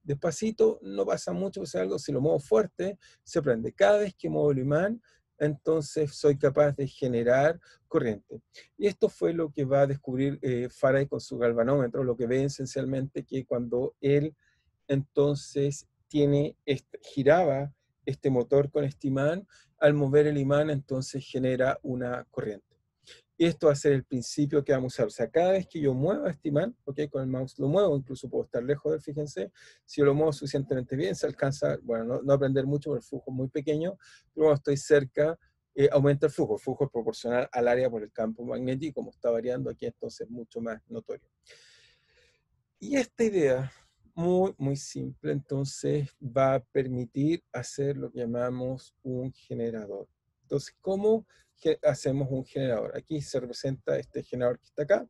despacito no pasa mucho, o sea, algo, si lo muevo fuerte, se prende. Cada vez que muevo el imán, entonces soy capaz de generar corriente. Y esto fue lo que va a descubrir Faraday con su galvanómetro, lo que ve esencialmente que cuando él entonces giraba este motor con este imán, al mover el imán entonces genera una corriente. Y esto va a ser el principio que vamos a usar. O sea, cada vez que yo mueva este imán, ¿okay? Con el mouse lo muevo, incluso puedo estar lejos de él, fíjense, si yo lo muevo suficientemente bien, se alcanza, bueno, no aprender mucho porque el flujo es muy pequeño, pero cuando estoy cerca, aumenta el flujo es proporcional al área por el campo magnético, como está variando aquí, entonces es mucho más notorio. Y esta idea, muy, muy simple, entonces va a permitir hacer lo que llamamos un generador. Entonces, ¿cómo hacemos un generador? Aquí se representa este generador que está acá.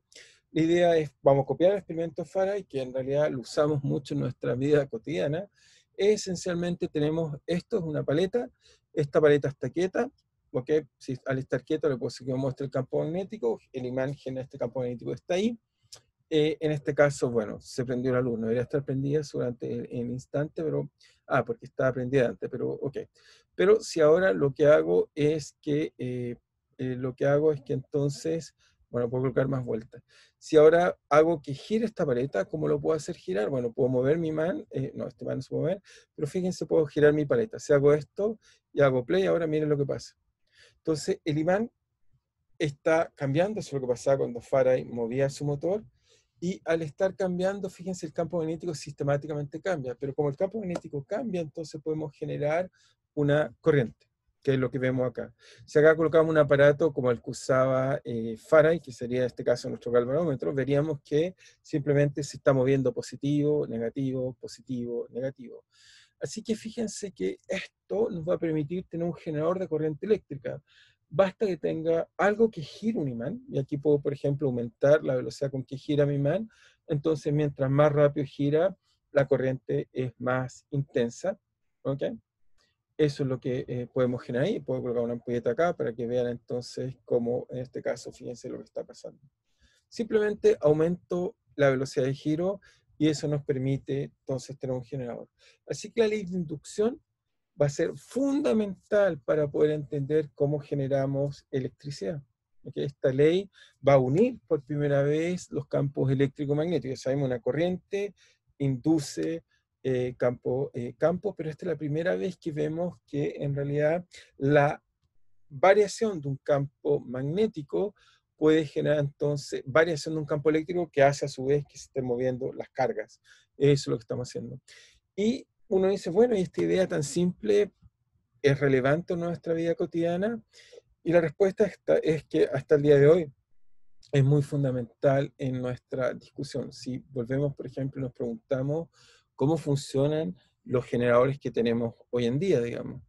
La idea es, vamos a copiar el experimento Faraday, que en realidad lo usamos mucho en nuestra vida cotidiana. Esencialmente tenemos, esto es una paleta, esta paleta está quieta, ¿ok? Si al estar quieto le puedo decir que me muestre el campo magnético, el imán genera este campo magnético que está ahí. En este caso, bueno, se prendió la luz, no debería estar prendida durante el instante, pero, porque estaba prendida antes, pero ok. Pero si ahora lo que hago es que, entonces, bueno, puedo colocar más vueltas. Si ahora hago que gire esta paleta, ¿cómo lo puedo hacer girar? Bueno, puedo mover mi imán, no, este imán no se puede mover, pero fíjense, puedo girar mi paleta. Si hago esto y hago play, ahora miren lo que pasa. Entonces, el imán está cambiando, eso es lo que pasaba cuando Faraday movía su motor, y al estar cambiando, fíjense, el campo magnético sistemáticamente cambia, pero como el campo magnético cambia, entonces podemos generar una corriente, que es lo que vemos acá. Si acá colocamos un aparato como el que usaba Faraday, que sería en este caso nuestro galvanómetro, veríamos que simplemente se está moviendo positivo, negativo, positivo, negativo. Así que fíjense que esto nos va a permitir tener un generador de corriente eléctrica. Basta que tenga algo que gire un imán, y aquí puedo, por ejemplo, aumentar la velocidad con que gira mi imán, entonces mientras más rápido gira, la corriente es más intensa, ¿ok? Eso es lo que podemos generar ahí. Puedo colocar una ampolleta acá para que vean entonces cómo, en este caso, fíjense lo que está pasando. Simplemente aumento la velocidad de giro y eso nos permite entonces tener un generador. Así que la ley de inducción va a ser fundamental para poder entender cómo generamos electricidad. ¿Okay? Esta ley va a unir por primera vez los campos eléctrico-magnéticos. Sabemos una corriente induce campo, pero esta es la primera vez que vemos que en realidad la variación de un campo magnético puede generar entonces variación de un campo eléctrico que hace a su vez que se estén moviendo las cargas. Eso es lo que estamos haciendo. Y uno dice, bueno, ¿y esta idea tan simple es relevante en nuestra vida cotidiana? Y la respuesta es que hasta el día de hoy es muy fundamental en nuestra discusión. Si volvemos, por ejemplo, y nos preguntamos cómo funcionan los generadores que tenemos hoy en día, digamos.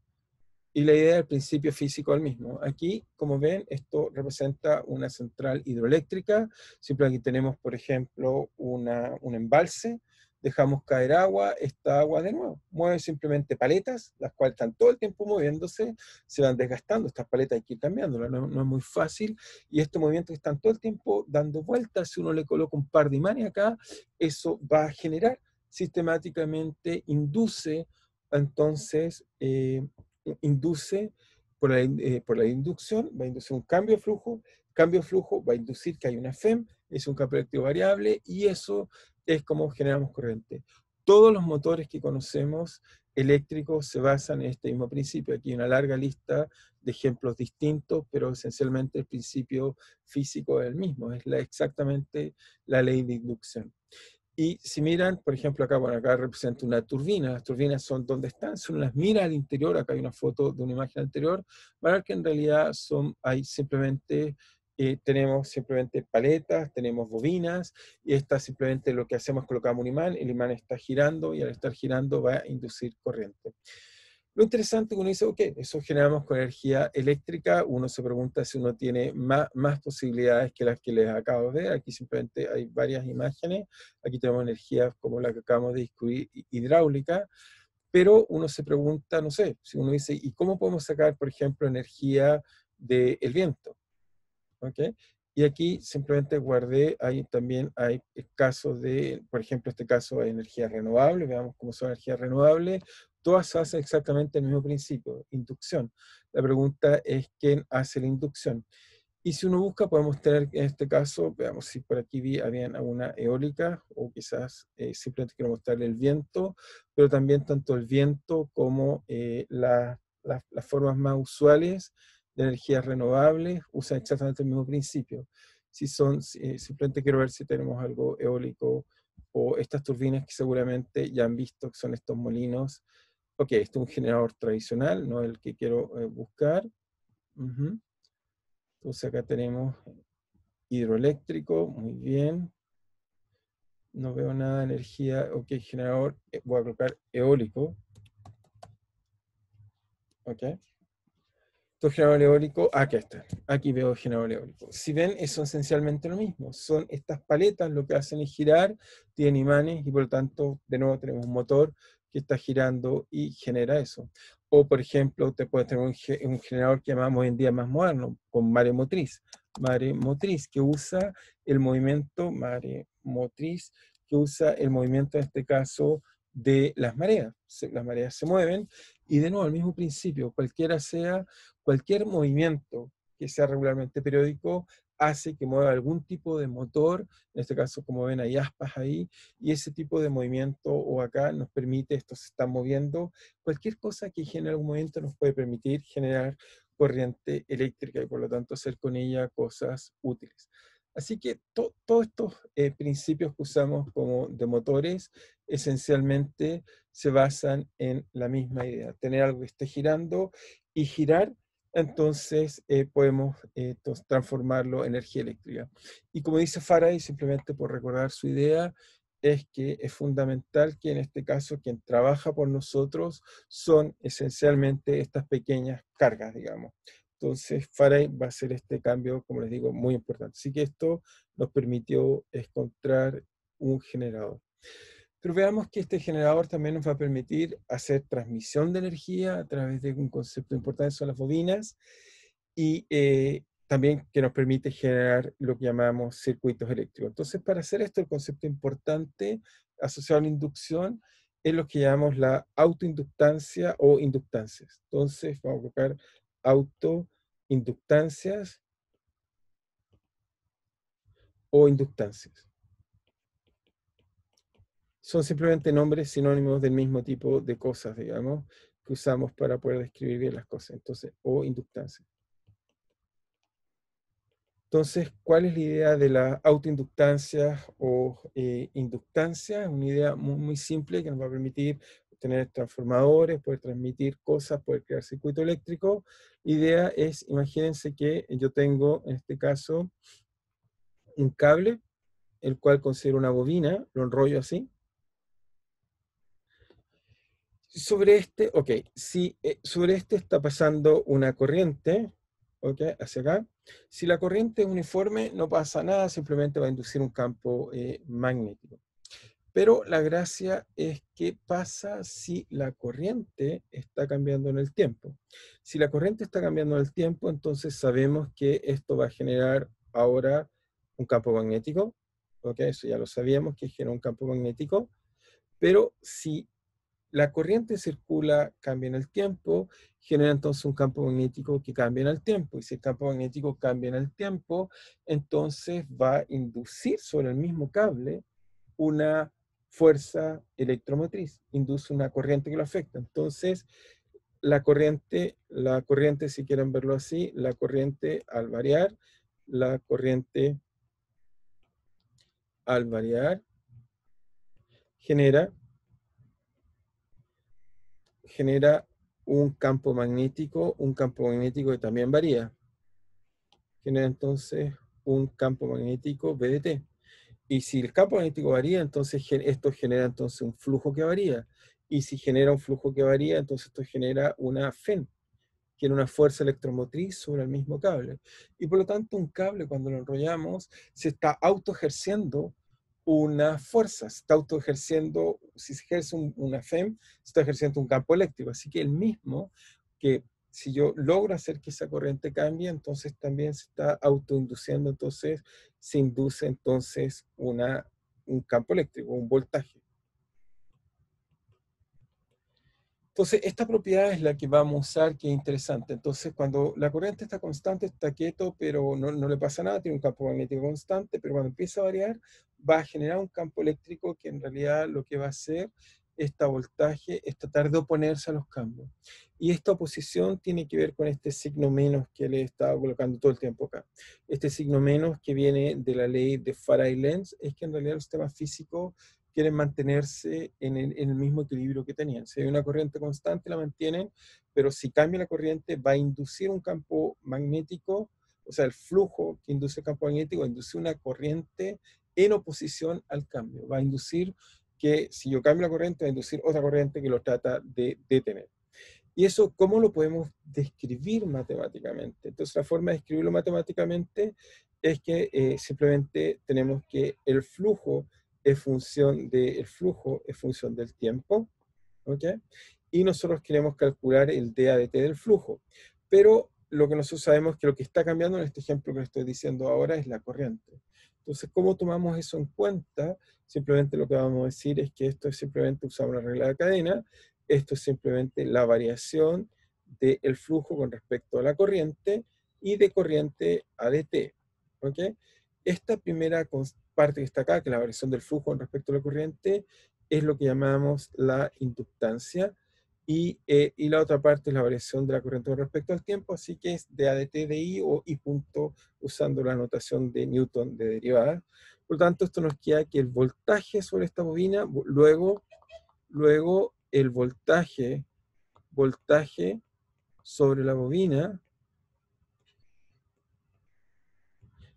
Y la idea del principio físico es el mismo. Aquí, como ven, esto representa una central hidroeléctrica. Siempre aquí tenemos, por ejemplo, un embalse. Dejamos caer agua, esta agua de nuevo mueve simplemente paletas, las cuales están todo el tiempo moviéndose, se van desgastando. Estas paletas hay que ir cambiándolas, no es muy fácil. Y estos movimientos que están todo el tiempo dando vueltas, si uno le coloca un par de imanes acá, eso va a generar sistemáticamente, induce entonces induce por la inducción, va a inducir un cambio de flujo va a inducir que hay una FEM, es un campo eléctrico variable, y eso es como generamos corriente. Todos los motores que conocemos eléctricos se basan en este mismo principio. Aquí hay una larga lista de ejemplos distintos, pero esencialmente el principio físico es el mismo, es exactamente la ley de inducción. Y si miran, por ejemplo, acá, bueno, acá representa una turbina. Las turbinas son donde están, son las miras al interior. Acá hay una foto de una imagen anterior. Van a ver que en realidad tenemos simplemente paletas, tenemos bobinas, y esta simplemente lo que hacemos es colocamos un imán, el imán está girando y al estar girando va a inducir corriente. Lo interesante es que uno dice, ok, eso generamos con energía eléctrica, uno se pregunta si uno tiene más posibilidades que las que les acabo de ver. Aquí simplemente hay varias imágenes, aquí tenemos energía como la que acabamos de descubrir, hidráulica, pero uno se pregunta, no sé, si uno dice, ¿y cómo podemos sacar, por ejemplo, energía del viento? ¿Okay? Y aquí simplemente guardé, ahí también hay casos de, por ejemplo, este caso de energía renovable, veamos cómo son energías renovables, todas hacen exactamente el mismo principio, inducción. La pregunta es quién hace la inducción. Y si uno busca, podemos tener en este caso, veamos si por aquí había alguna eólica, o quizás simplemente quiero mostrarle el viento, pero también tanto el viento como las formas más usuales de energías renovables usan exactamente el mismo principio. Simplemente quiero ver si tenemos algo eólico o estas turbinas que seguramente ya han visto, que son estos molinos. Ok, esto es un generador tradicional, no el que quiero buscar. Uh-huh. Entonces acá tenemos hidroeléctrico, muy bien. No veo nada de energía, ok, generador, voy a colocar eólico, ok. Entonces generador eólico, aquí está, aquí veo generador eólico. Si ven, es esencialmente lo mismo, son estas paletas, lo que hacen es girar, tienen imanes y por lo tanto, de nuevo tenemos un motor que está girando y genera eso. O por ejemplo, usted puede tener un generador que llamamos hoy en día más moderno, con mare motriz, que usa el movimiento, mare motriz, que usa el movimiento en este caso de las mareas. Las mareas se mueven y de nuevo, el mismo principio, cualquier movimiento que sea regularmente periódico hace que mueva algún tipo de motor, en este caso como ven hay aspas ahí, y ese tipo de movimiento o acá nos permite, esto se está moviendo, cualquier cosa que genere algún movimiento nos puede permitir generar corriente eléctrica y por lo tanto hacer con ella cosas útiles. Así que todos estos principios que usamos como de motores esencialmente se basan en la misma idea, tener algo que esté girando y girar, entonces podemos transformarlo en energía eléctrica. Y como dice Faraday, simplemente por recordar su idea, es que es fundamental que en este caso quien trabaja por nosotros son esencialmente estas pequeñas cargas, digamos. Entonces Faraday va a hacer este cambio, como les digo, muy importante. Así que esto nos permitió encontrar un generador. Pero veamos que este generador también nos va a permitir hacer transmisión de energía a través de un concepto importante, son las bobinas, y también que nos permite generar lo que llamamos circuitos eléctricos. Entonces, para hacer esto, el concepto importante asociado a la inducción es lo que llamamos la autoinductancia o inductancias. Entonces, vamos a colocar autoinductancias o inductancias. Son simplemente nombres sinónimos del mismo tipo de cosas, digamos, que usamos para poder describir bien las cosas. Entonces, o inductancia. Entonces, ¿cuál es la idea de la autoinductancia o inductancia? Es una idea muy, muy simple que nos va a permitir tener transformadores, poder transmitir cosas, poder crear circuito eléctrico. La idea es, imagínense que yo tengo, en este caso, un cable, el cual considero una bobina, lo enrollo así. Sobre este está pasando una corriente, ¿ok? Hacia acá. Si la corriente es uniforme, no pasa nada, simplemente va a inducir un campo magnético. Pero la gracia es qué pasa si la corriente está cambiando en el tiempo. Si la corriente está cambiando en el tiempo, entonces sabemos que esto va a generar ahora un campo magnético, ¿ok? Eso ya lo sabíamos, que genera un campo magnético. Pero si la corriente circula, cambia en el tiempo, genera entonces un campo magnético que cambia en el tiempo. Y si el campo magnético cambia en el tiempo, entonces va a inducir sobre el mismo cable una fuerza electromotriz, induce una corriente que lo afecta. Entonces, la corriente, si quieren verlo así, la corriente la corriente al variar genera genera un campo magnético que también varía. Genera entonces un campo magnético BDT. Y si el campo magnético varía, entonces esto genera entonces un flujo que varía. Y si genera un flujo que varía, entonces esto genera una FEN, que es una fuerza electromotriz sobre el mismo cable. Y por lo tanto, un cable, cuando lo enrollamos, se está autoejerciendo una fuerza, se está autoejerciendo, si se ejerce una FEM, se está ejerciendo un campo eléctrico. Así que el mismo que si yo logro hacer que esa corriente cambie, entonces también se está autoinduciendo, entonces se induce entonces un campo eléctrico, un voltaje. Entonces, esta propiedad es la que vamos a usar, que es interesante. Entonces, cuando la corriente está constante, está quieto, pero no le pasa nada, tiene un campo magnético constante, pero cuando empieza a variar, va a generar un campo eléctrico que en realidad lo que va a hacer este voltaje es tratar de oponerse a los cambios. Y esta oposición tiene que ver con este signo menos que le he estado colocando todo el tiempo acá. Este signo menos que viene de la ley de Faraday-Lenz es que en realidad los sistemas físicos quieren mantenerse en el mismo equilibrio que tenían. Si hay una corriente constante, la mantienen, pero si cambia la corriente, va a inducir un campo magnético, o sea, el flujo que induce el campo magnético va a inducir una corriente en oposición al cambio. Va a inducir que si yo cambio la corriente, va a inducir otra corriente que lo trata de detener. ¿Y eso cómo lo podemos describir matemáticamente? Entonces, la forma de escribirlo matemáticamente es que simplemente tenemos que el flujo es función del tiempo, ¿ok? Y nosotros queremos calcular el dA de t del flujo. Pero lo que nosotros sabemos es que lo que está cambiando en este ejemplo que estoy diciendo ahora es la corriente. Entonces, ¿cómo tomamos eso en cuenta? Simplemente lo que vamos a decir es que esto es simplemente usamos la regla de cadena, esto es simplemente la variación del flujo con respecto a la corriente y de corriente a dt, ¿ok? Esta primera parte que está acá, que es la variación del flujo con respecto a la corriente, es lo que llamamos la inductancia, y la otra parte es la variación de la corriente con respecto al tiempo, así que es de dt de I o I punto usando la notación de Newton de derivada. Por lo tanto, esto nos queda que el voltaje sobre esta bobina, luego el voltaje sobre la bobina.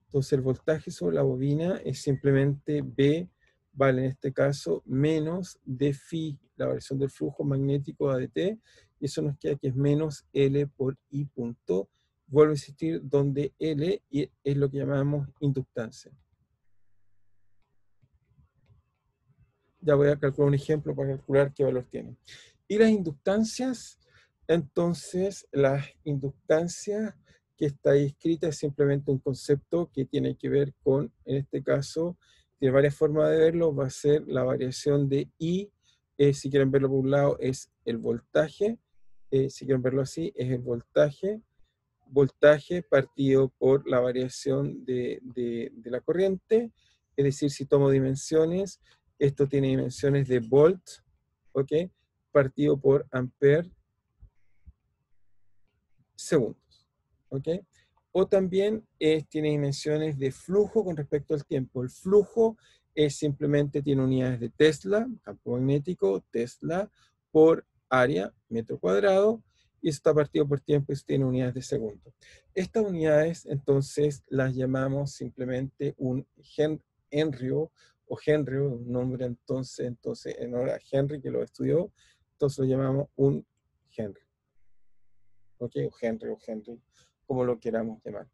Entonces el voltaje sobre la bobina es simplemente B, vale en este caso, menos d phi, la variación del flujo magnético AdT, y eso nos queda que es menos L por I punto. Vuelvo a insistir, donde L es lo que llamamos inductancia. Ya voy a calcular un ejemplo para calcular qué valor tiene. Y las inductancias, entonces, las inductancias que está ahí escrita es simplemente un concepto que tiene que ver con, en este caso, tiene varias formas de verlo, va a ser la variación de I, si quieren verlo por un lado, es el voltaje, si quieren verlo así, es el voltaje partido por la variación de la corriente, es decir, si tomo dimensiones, esto tiene dimensiones de volt, ¿ok? Partido por ampere segundos, ¿ok? O también tiene dimensiones de flujo con respecto al tiempo. El flujo simplemente tiene unidades de Tesla, campo magnético, Tesla, por área, metro cuadrado, y eso está partido por tiempo y eso tiene unidades de segundo. Estas unidades, entonces, las llamamos simplemente un Henry o Henry, un nombre entonces en honor a Henry que lo estudió, entonces lo llamamos un Henry. ¿Ok? O Henry, como lo queramos llamar.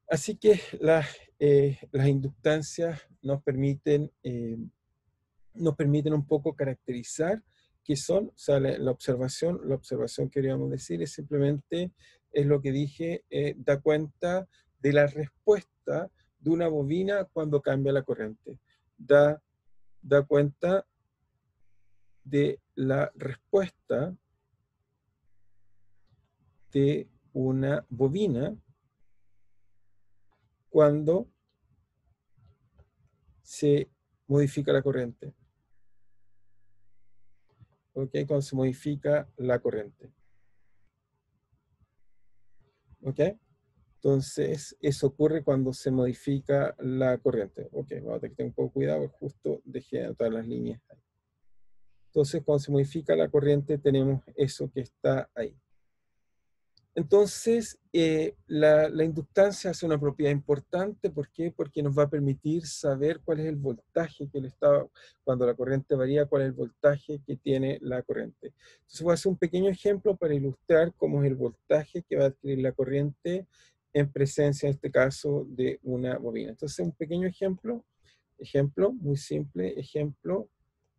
Así que las inductancias nos permiten un poco caracterizar qué son, o sea, la observación que queríamos decir es simplemente, es lo que dije, da cuenta de la respuesta de una bobina cuando cambia la corriente. Da cuenta de la respuesta de una bobina cuando se modifica la corriente. ¿Ok? Cuando se modifica la corriente. ¿Ok? Entonces, eso ocurre cuando se modifica la corriente. Ok, vamos a tener que tener un poco de cuidado, justo dejé de anotar las líneas ahí. Entonces, cuando se modifica la corriente, tenemos eso que está ahí. Entonces, la inductancia hace una propiedad importante. ¿Por qué? Porque nos va a permitir saber cuál es el voltaje que le está, cuando la corriente varía, cuál es el voltaje que tiene la corriente. Entonces, voy a hacer un pequeño ejemplo para ilustrar cómo es el voltaje que va a adquirir la corriente en presencia, en este caso, de una bobina. Entonces, un pequeño ejemplo, muy simple, ejemplo.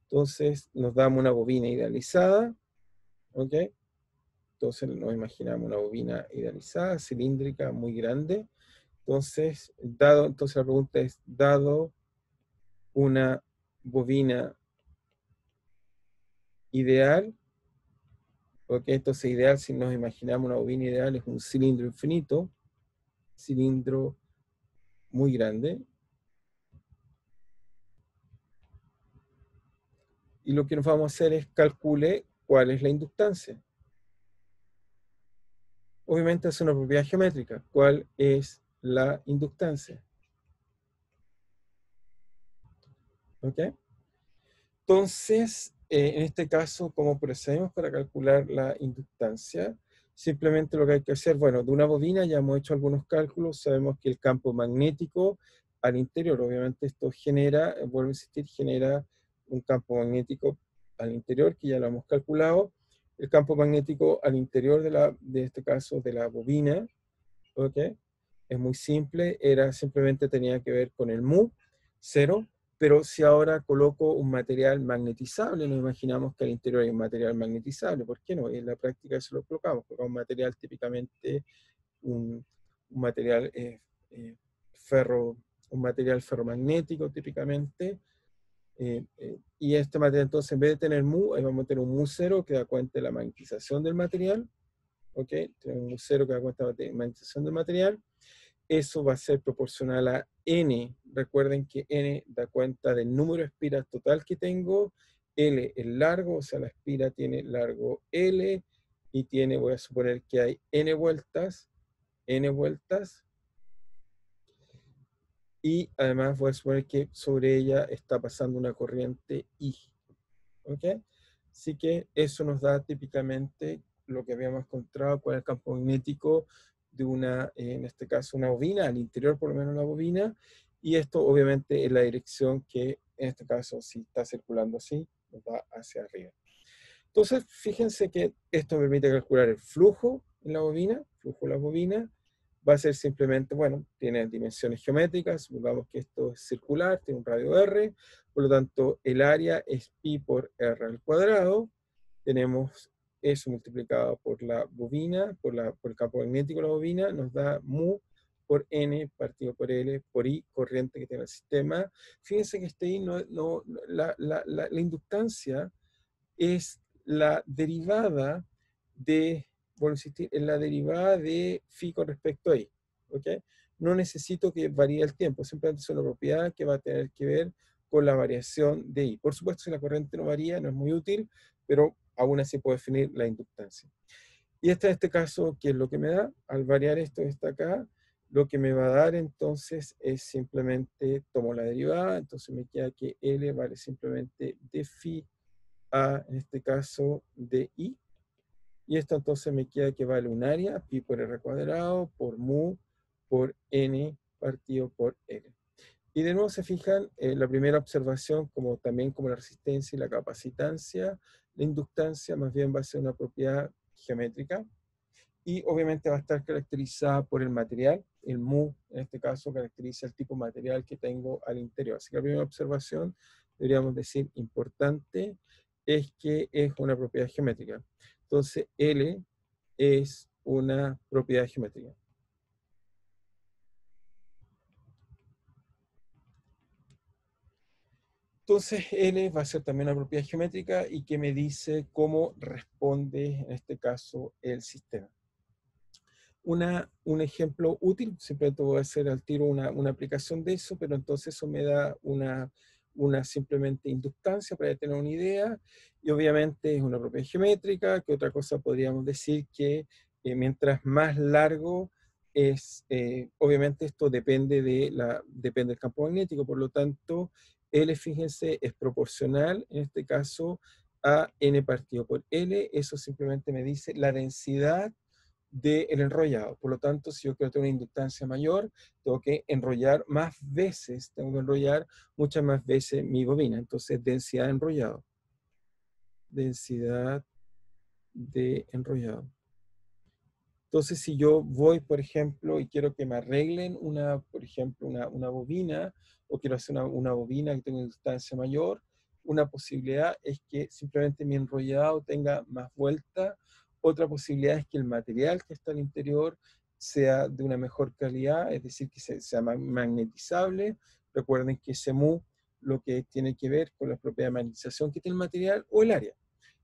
Entonces, nos damos una bobina idealizada, ¿ok? Entonces nos imaginamos una bobina idealizada, cilíndrica, muy grande. Entonces, entonces la pregunta es, dado una bobina ideal, ok, entonces ideal, si nos imaginamos una bobina ideal, es un cilindro infinito, cilindro muy grande. Y lo que nos vamos a hacer es calcule cuál es la inductancia. Obviamente es una propiedad geométrica. ¿Cuál es la inductancia? ¿Ok? Entonces, en este caso, ¿cómo procedemos para calcular la inductancia? Simplemente lo que hay que hacer, bueno, de una bobina ya hemos hecho algunos cálculos, sabemos que el campo magnético al interior, obviamente esto genera, vuelvo a insistir, genera un campo magnético al interior, que ya lo hemos calculado. El campo magnético al interior de este caso, de la bobina, ¿ok? Es muy simple, simplemente tenía que ver con el mu, 0, pero si ahora coloco un material magnetizable, nos imaginamos que al interior hay un material magnetizable, ¿por qué no? En la práctica eso lo colocamos un material típicamente, un material ferro, un material ferromagnético típicamente, y este material entonces en vez de tener mu, ahí vamos a tener un mu 0 que da cuenta de la magnetización del material, ¿ok? Tenemos un mu 0 que da cuenta de la magnetización del material. Eso va a ser proporcional a n. Recuerden que n da cuenta del número de espiras total que tengo. L es largo, o sea, la espira tiene largo L y tiene, voy a suponer que hay n vueltas, y además voy a suponer que sobre ella está pasando una corriente I. ¿Ok? Así que eso nos da típicamente lo que habíamos encontrado con el campo magnético de una, en este caso, una bobina, al interior por lo menos una bobina, y esto obviamente es la dirección que, en este caso, si está circulando así, nos va hacia arriba. Entonces, fíjense que esto me permite calcular el flujo en la bobina, flujo de la bobina, va a ser simplemente, bueno, tiene dimensiones geométricas, supongamos que esto es circular, tiene un radio r, por lo tanto el área es pi por r al cuadrado, tenemos eso multiplicado por la bobina, por el campo magnético de la bobina, nos da mu por n partido por L por I corriente que tiene el sistema. Fíjense que este I la inductancia es la derivada de, bueno, insistir, en la derivada de phi con respecto a i. ¿Ok? No necesito que varíe el tiempo, simplemente es una propiedad que va a tener que ver con la variación de i. Por supuesto, si la corriente no varía, no es muy útil, pero aún así puedo definir la inductancia. Y en este caso, ¿qué es lo que me da? Al variar esto que está acá, lo que me va a dar entonces es simplemente, tomo la derivada, entonces me queda que L vale simplemente d phi a, en este caso, de I. Y esto entonces me queda que vale un área, pi por r cuadrado, por mu, por n partido por L. Y de nuevo se fijan, la primera observación, como también como la resistencia y la capacitancia, la inductancia más bien va a ser una propiedad geométrica. Y obviamente va a estar caracterizada por el material. El mu, en este caso, caracteriza el tipo de material que tengo al interior. Así que la primera observación, deberíamos decir importante, es que es una propiedad geométrica. Entonces, L es una propiedad geométrica. Entonces, L va a ser también una propiedad geométrica y que me dice cómo responde, en este caso, el sistema. Un ejemplo útil, simplemente voy a hacer al tiro una aplicación de eso, pero entonces eso me da una simplemente inductancia para tener una idea, y obviamente es una propiedad geométrica, que otra cosa podríamos decir que mientras más largo es, obviamente esto depende del campo magnético, por lo tanto, L, fíjense, es proporcional, en este caso, a N partido por L, eso simplemente me dice la densidad del enrollado. Por lo tanto, si yo quiero tener una inductancia mayor, tengo que enrollar más veces, tengo que enrollar muchas más veces mi bobina. Entonces, densidad de enrollado. Densidad de enrollado. Entonces, si yo voy, por ejemplo, y quiero que me arreglen por ejemplo, una bobina, o quiero hacer una bobina que tenga una inductancia mayor, una posibilidad es que simplemente mi enrollado tenga más vuelta, Otra posibilidad es que el material que está al interior sea de una mejor calidad, es decir, que sea magnetizable. Recuerden que SEMU lo que tiene que ver con la propiedad de magnetización que tiene el material o el área.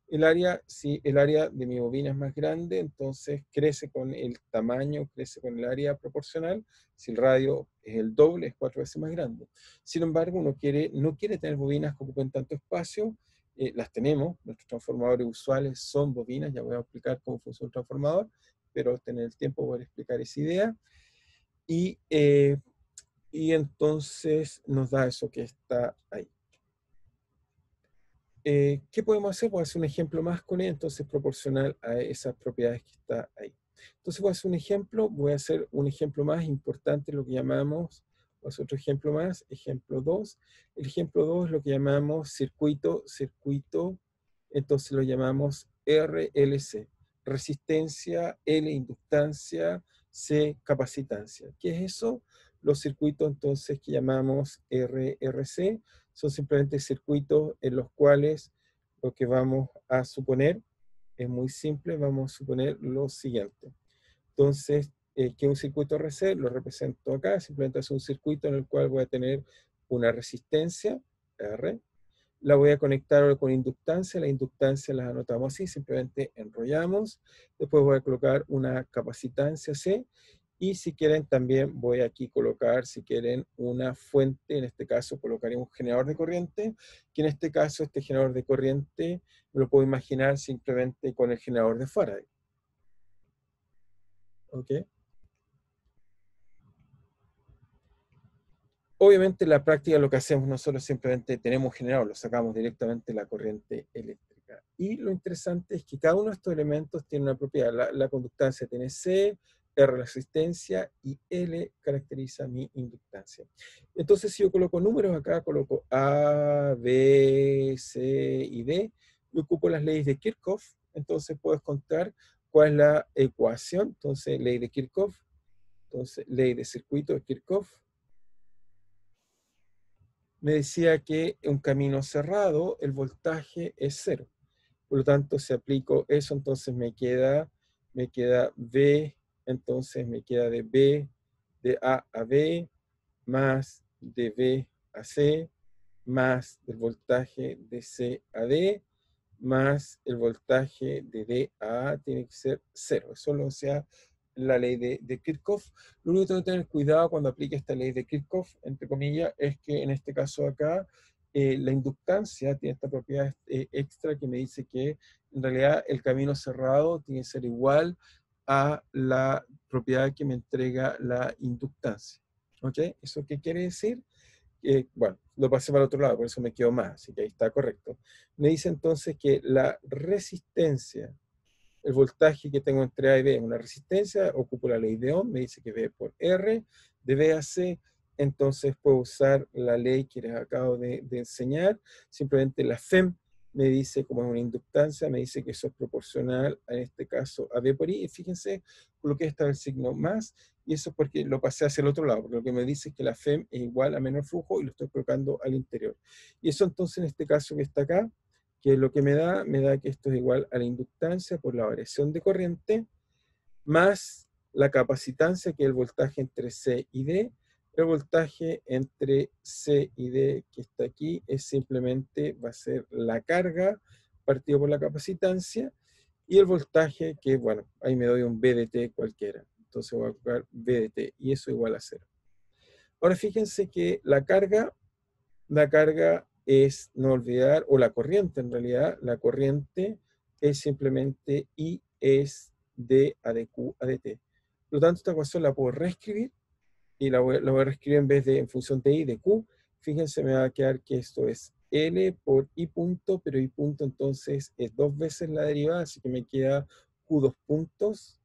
El área, si el área de mi bobina es más grande, entonces crece con el tamaño, crece con el área proporcional. Si el radio es el doble, es 4 veces más grande. Sin embargo, uno no quiere tener bobinas que ocupen tanto espacio. Las tenemos, nuestros transformadores usuales son bobinas, ya voy a explicar cómo funciona un transformador, pero tener el tiempo para explicar esa idea. Y entonces nos da eso que está ahí. ¿Qué podemos hacer? Voy a hacer un ejemplo más con él, entonces proporcional a esas propiedades que está ahí. Entonces voy a hacer un ejemplo, voy a hacer un ejemplo más importante, lo que llamamos, voy a hacer otro ejemplo más, ejemplo 2. El ejemplo 2 es lo que llamamos circuito, entonces lo llamamos RLC, resistencia, L inductancia, C capacitancia. ¿Qué es eso? Los circuitos entonces que llamamos RRC son simplemente circuitos en los cuales lo que vamos a suponer es muy simple, vamos a suponer lo siguiente. Entonces, que un circuito RC lo represento acá, simplemente es un circuito en el cual voy a tener una resistencia, R, la voy a conectar con inductancia, la inductancia las anotamos así, simplemente enrollamos, después voy a colocar una capacitancia C, y si quieren también voy aquí a colocar, si quieren, una fuente, en este caso colocaré un generador de corriente, que en este caso este generador de corriente me lo puedo imaginar simplemente con el generador de Faraday. ¿Ok? Obviamente en la práctica lo que hacemos nosotros simplemente tenemos un generador, lo sacamos directamente de la corriente eléctrica. Y lo interesante es que cada uno de estos elementos tiene una propiedad. La conductancia tiene C, R resistencia y L caracteriza mi inductancia. Entonces si yo coloco números acá, coloco A, B, C y D, y ocupo las leyes de Kirchhoff, entonces puedo contar cuál es la ecuación. Entonces ley de Kirchhoff, entonces ley de circuito de Kirchhoff, me decía que un camino cerrado, el voltaje es cero. Por lo tanto, si aplico eso, entonces me queda B, entonces me queda de B, de A B, más de B a C, más del voltaje de C a D, más el voltaje de D a A, tiene que ser cero. Eso lo sea la ley de Kirchhoff. Lo único que tengo que tener cuidado cuando aplique esta ley de Kirchhoff, entre comillas, es que en este caso acá, la inductancia tiene esta propiedad extra que me dice que en realidad el camino cerrado tiene que ser igual a la propiedad que me entrega la inductancia. ¿Ok? ¿Eso qué quiere decir? Bueno, lo pasé para el otro lado, por eso me quedo más, así que ahí está correcto. Me dice entonces que la resistencia, el voltaje que tengo entre A y B es una resistencia, ocupo la ley de Ohm, me dice que V por R, de B a C, entonces puedo usar la ley que les acabo de enseñar, simplemente la FEM me dice, como es una inductancia, me dice que eso es proporcional, en este caso, a B por I, y fíjense, coloqué esta el signo más, y eso es porque lo pasé hacia el otro lado, porque lo que me dice es que la FEM es igual a menor flujo, y lo estoy colocando al interior. Y eso entonces, en este caso que está acá, que lo que me da que esto es igual a la inductancia por la variación de corriente, más la capacitancia, que es el voltaje entre C y D. El voltaje entre C y D que está aquí es simplemente, va a ser la carga partido por la capacitancia, y el voltaje que, bueno, ahí me doy un VDT cualquiera. Entonces voy a colocar VDT, y eso igual a 0. Ahora fíjense que la carga es no olvidar, o la corriente en realidad, la corriente es simplemente I es D a DQ a DT. Por lo tanto, esta ecuación la puedo reescribir, y la voy a reescribir en función de I de Q. Fíjense, me va a quedar que esto es L por I punto, pero I punto entonces es 2 veces la derivada, así que me queda Q2 puntos,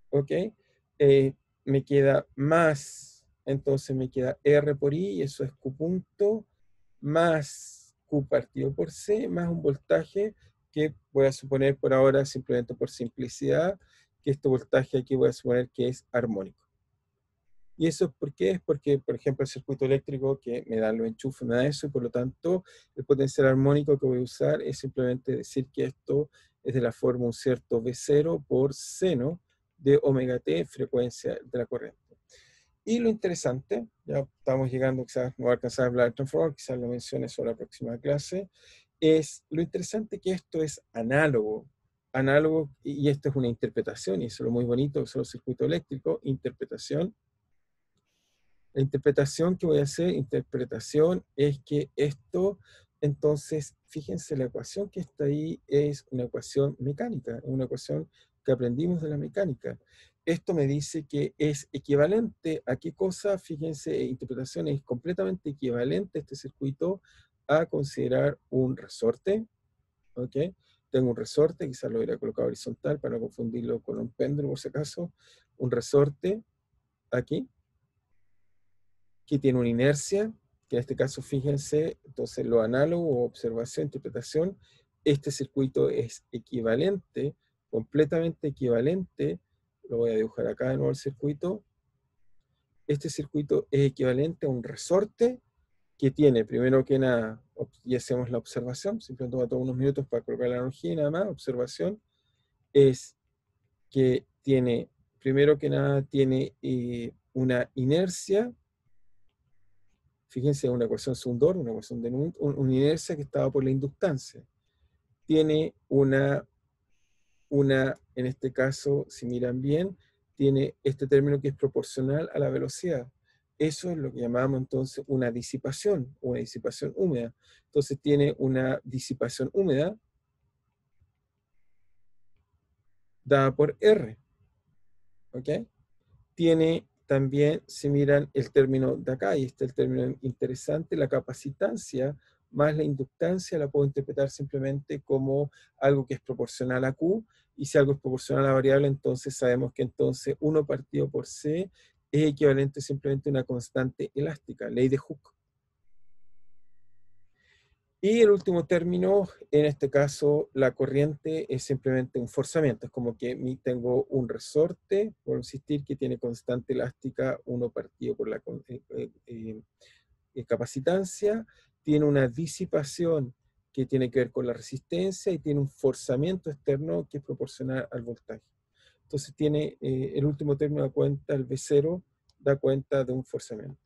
¿ok? Me queda más, entonces me queda R por I, y eso es Q punto, más Q partido por C, más un voltaje que voy a suponer por ahora, simplemente por simplicidad, que este voltaje aquí voy a suponer que es armónico. Y eso ¿por qué? Es porque, por ejemplo, el circuito eléctrico que me da los enchufes me da eso, y por lo tanto el potencial armónico que voy a usar es simplemente decir que esto es de la forma un cierto V0 por seno de omega t, frecuencia de la corriente. Y lo interesante, ya estamos llegando, quizás no voy a alcanzar a hablar de transformador, quizás lo mencione sobre la próxima clase, es lo interesante que esto es análogo, y esto es una interpretación, y eso es lo muy bonito, son los circuitos eléctricos, interpretación. La interpretación que voy a hacer, interpretación, es que esto, entonces, fíjense, la ecuación que está ahí es una ecuación mecánica, es una ecuación que aprendimos de la mecánica. Esto me dice que es equivalente a qué cosa, fíjense, interpretación es completamente equivalente a este circuito a considerar un resorte, ¿ok? Tengo un resorte, quizás lo hubiera colocado horizontal para no confundirlo con un péndulo por si acaso, un resorte aquí, que tiene una inercia, que en este caso, fíjense, entonces lo análogo, observación, interpretación, este circuito es equivalente, completamente equivalente, lo voy a dibujar acá de nuevo el circuito, este circuito es equivalente a un resorte que tiene, primero que nada, y hacemos la observación, simplemente toma todos unos minutos para colocar la analogía y nada más, observación, es que tiene, primero que nada, tiene una inercia. Fíjense, una ecuación Sundor, una ecuación de una inercia que estaba por la inductancia. Tiene en este caso, si miran bien, tiene este término que es proporcional a la velocidad. Eso es lo que llamamos entonces una disipación húmeda. Entonces tiene una disipación húmeda dada por R. ¿Ok? Tiene también, si miran el término de acá, y este es el término interesante, la capacitancia más la inductancia la puedo interpretar simplemente como algo que es proporcional a Q, y si algo es proporcional a la variable, entonces sabemos que entonces 1 partido por C es equivalente simplemente a una constante elástica, ley de Hooke. Y el último término, en este caso, la corriente es simplemente un forzamiento. Es como que tengo un resorte, por insistir, que tiene constante elástica 1 partido por la capacitancia, tiene una disipación que tiene que ver con la resistencia y tiene un forzamiento externo que es proporcional al voltaje. Entonces tiene el último término da cuenta, el V0, da cuenta de un forzamiento.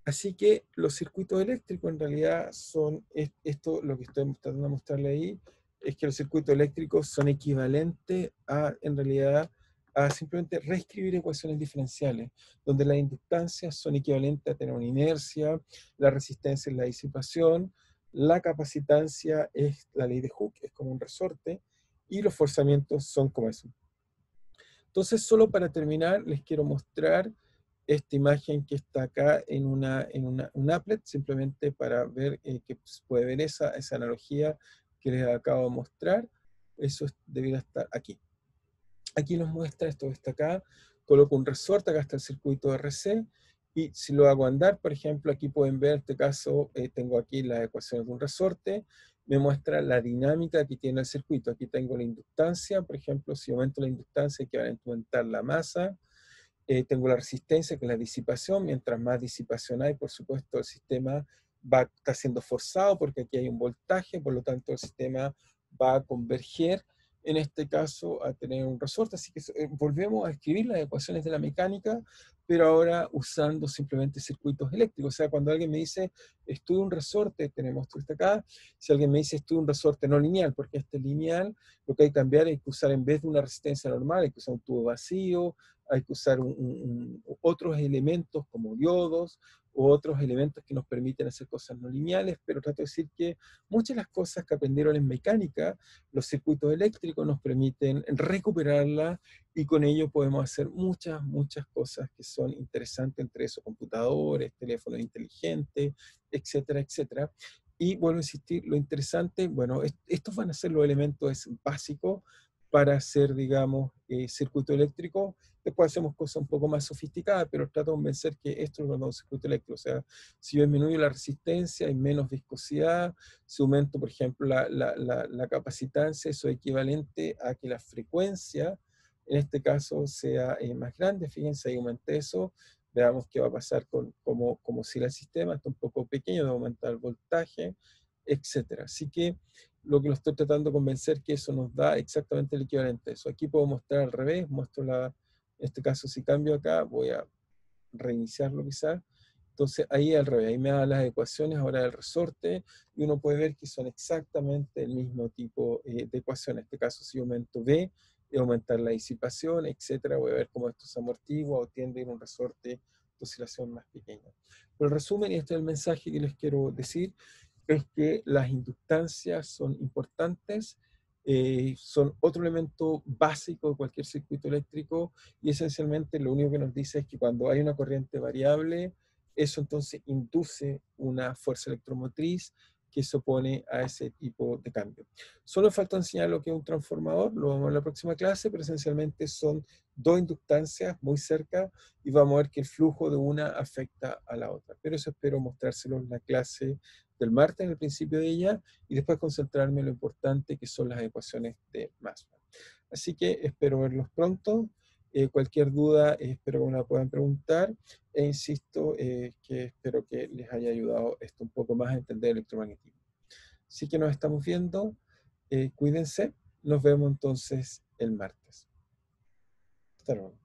Así que los circuitos eléctricos en realidad son, esto lo que estoy tratando de mostrarle ahí, es que los circuitos eléctricos son equivalentes a, en realidad, a simplemente reescribir ecuaciones diferenciales, donde las inductancias son equivalentes a tener una inercia, la resistencia es la disipación, la capacitancia es la ley de Hooke, es como un resorte, y los forzamientos son como eso. Entonces, solo para terminar, les quiero mostrar esta imagen que está acá en un applet, simplemente para ver que se puede ver esa analogía que les acabo de mostrar. Eso debería estar aquí. Aquí nos muestra esto que está acá. Coloco un resorte, acá está el circuito RC, y si lo hago andar, por ejemplo, aquí pueden ver, en este caso, tengo aquí las ecuaciones de un resorte, me muestra la dinámica que tiene el circuito. Aquí tengo la inductancia, por ejemplo, si aumento la inductancia, hay que aumentar la masa. Tengo la resistencia, que es la disipación. Mientras más disipación hay, por supuesto, el sistema está siendo forzado porque aquí hay un voltaje, por lo tanto el sistema va a converger, en este caso, a tener un resorte. Así que volvemos a escribir las ecuaciones de la mecánica, pero ahora usando simplemente circuitos eléctricos. O sea, cuando alguien me dice, estudio un resorte, tenemos esto acá. Si alguien me dice, estudio un resorte no lineal, porque este lineal, lo que hay que cambiar es que usar, en vez de una resistencia normal, hay que usar un tubo vacío, hay que usar otros elementos como diodos u otros elementos que nos permiten hacer cosas no lineales, pero trato de decir que muchas de las cosas que aprendieron en mecánica, los circuitos eléctricos nos permiten recuperarlas, y con ello podemos hacer muchas cosas que son interesantes, entre eso computadores, teléfonos inteligentes, etcétera, etcétera. Y vuelvo a insistir, lo interesante, bueno, estos van a ser los elementos básicos para hacer, digamos, circuito eléctrico. Después hacemos cosas un poco más sofisticadas, pero trato de convencer que esto es lo que llamamos circuito eléctrico. O sea, si yo disminuyo la resistencia, hay menos viscosidad. Si aumento, por ejemplo, la capacitancia, eso es equivalente a que la frecuencia en este caso sea más grande. Fíjense, ahí aumenté eso. Veamos qué va a pasar con cómo oscila el sistema. Está un poco pequeño, de aumentar el voltaje, etcétera. Así que lo que lo estoy tratando de convencer que eso nos da exactamente el equivalente a eso. Aquí puedo mostrar al revés, muestro en este caso si cambio acá, voy a reiniciarlo quizás. Entonces ahí al revés, ahí me da las ecuaciones ahora del resorte y uno puede ver que son exactamente el mismo tipo de ecuación. En este caso si aumento B, aumentar la disipación, etcétera, voy a ver cómo esto se amortigua o tiende a ir a un resorte de oscilación más pequeño. Pero el resumen, y este es el mensaje que les quiero decir, es que las inductancias son importantes, son otro elemento básico de cualquier circuito eléctrico y esencialmente lo único que nos dice es que cuando hay una corriente variable, eso entonces induce una fuerza electromotriz que se opone a ese tipo de cambio. Solo falta enseñar lo que es un transformador, lo vamos a ver en la próxima clase, pero esencialmente son dos inductancias muy cerca y vamos a ver que el flujo de una afecta a la otra. Pero eso espero mostrárselo en la clase del martes, en el principio de ella, y después concentrarme en lo importante que son las ecuaciones de Maxwell. Así que espero verlos pronto. Cualquier duda, espero que me la puedan preguntar. E insisto que espero que les haya ayudado esto un poco más a entender el electromagnetismo. Así que nos estamos viendo. Cuídense. Nos vemos entonces el martes. Hasta luego.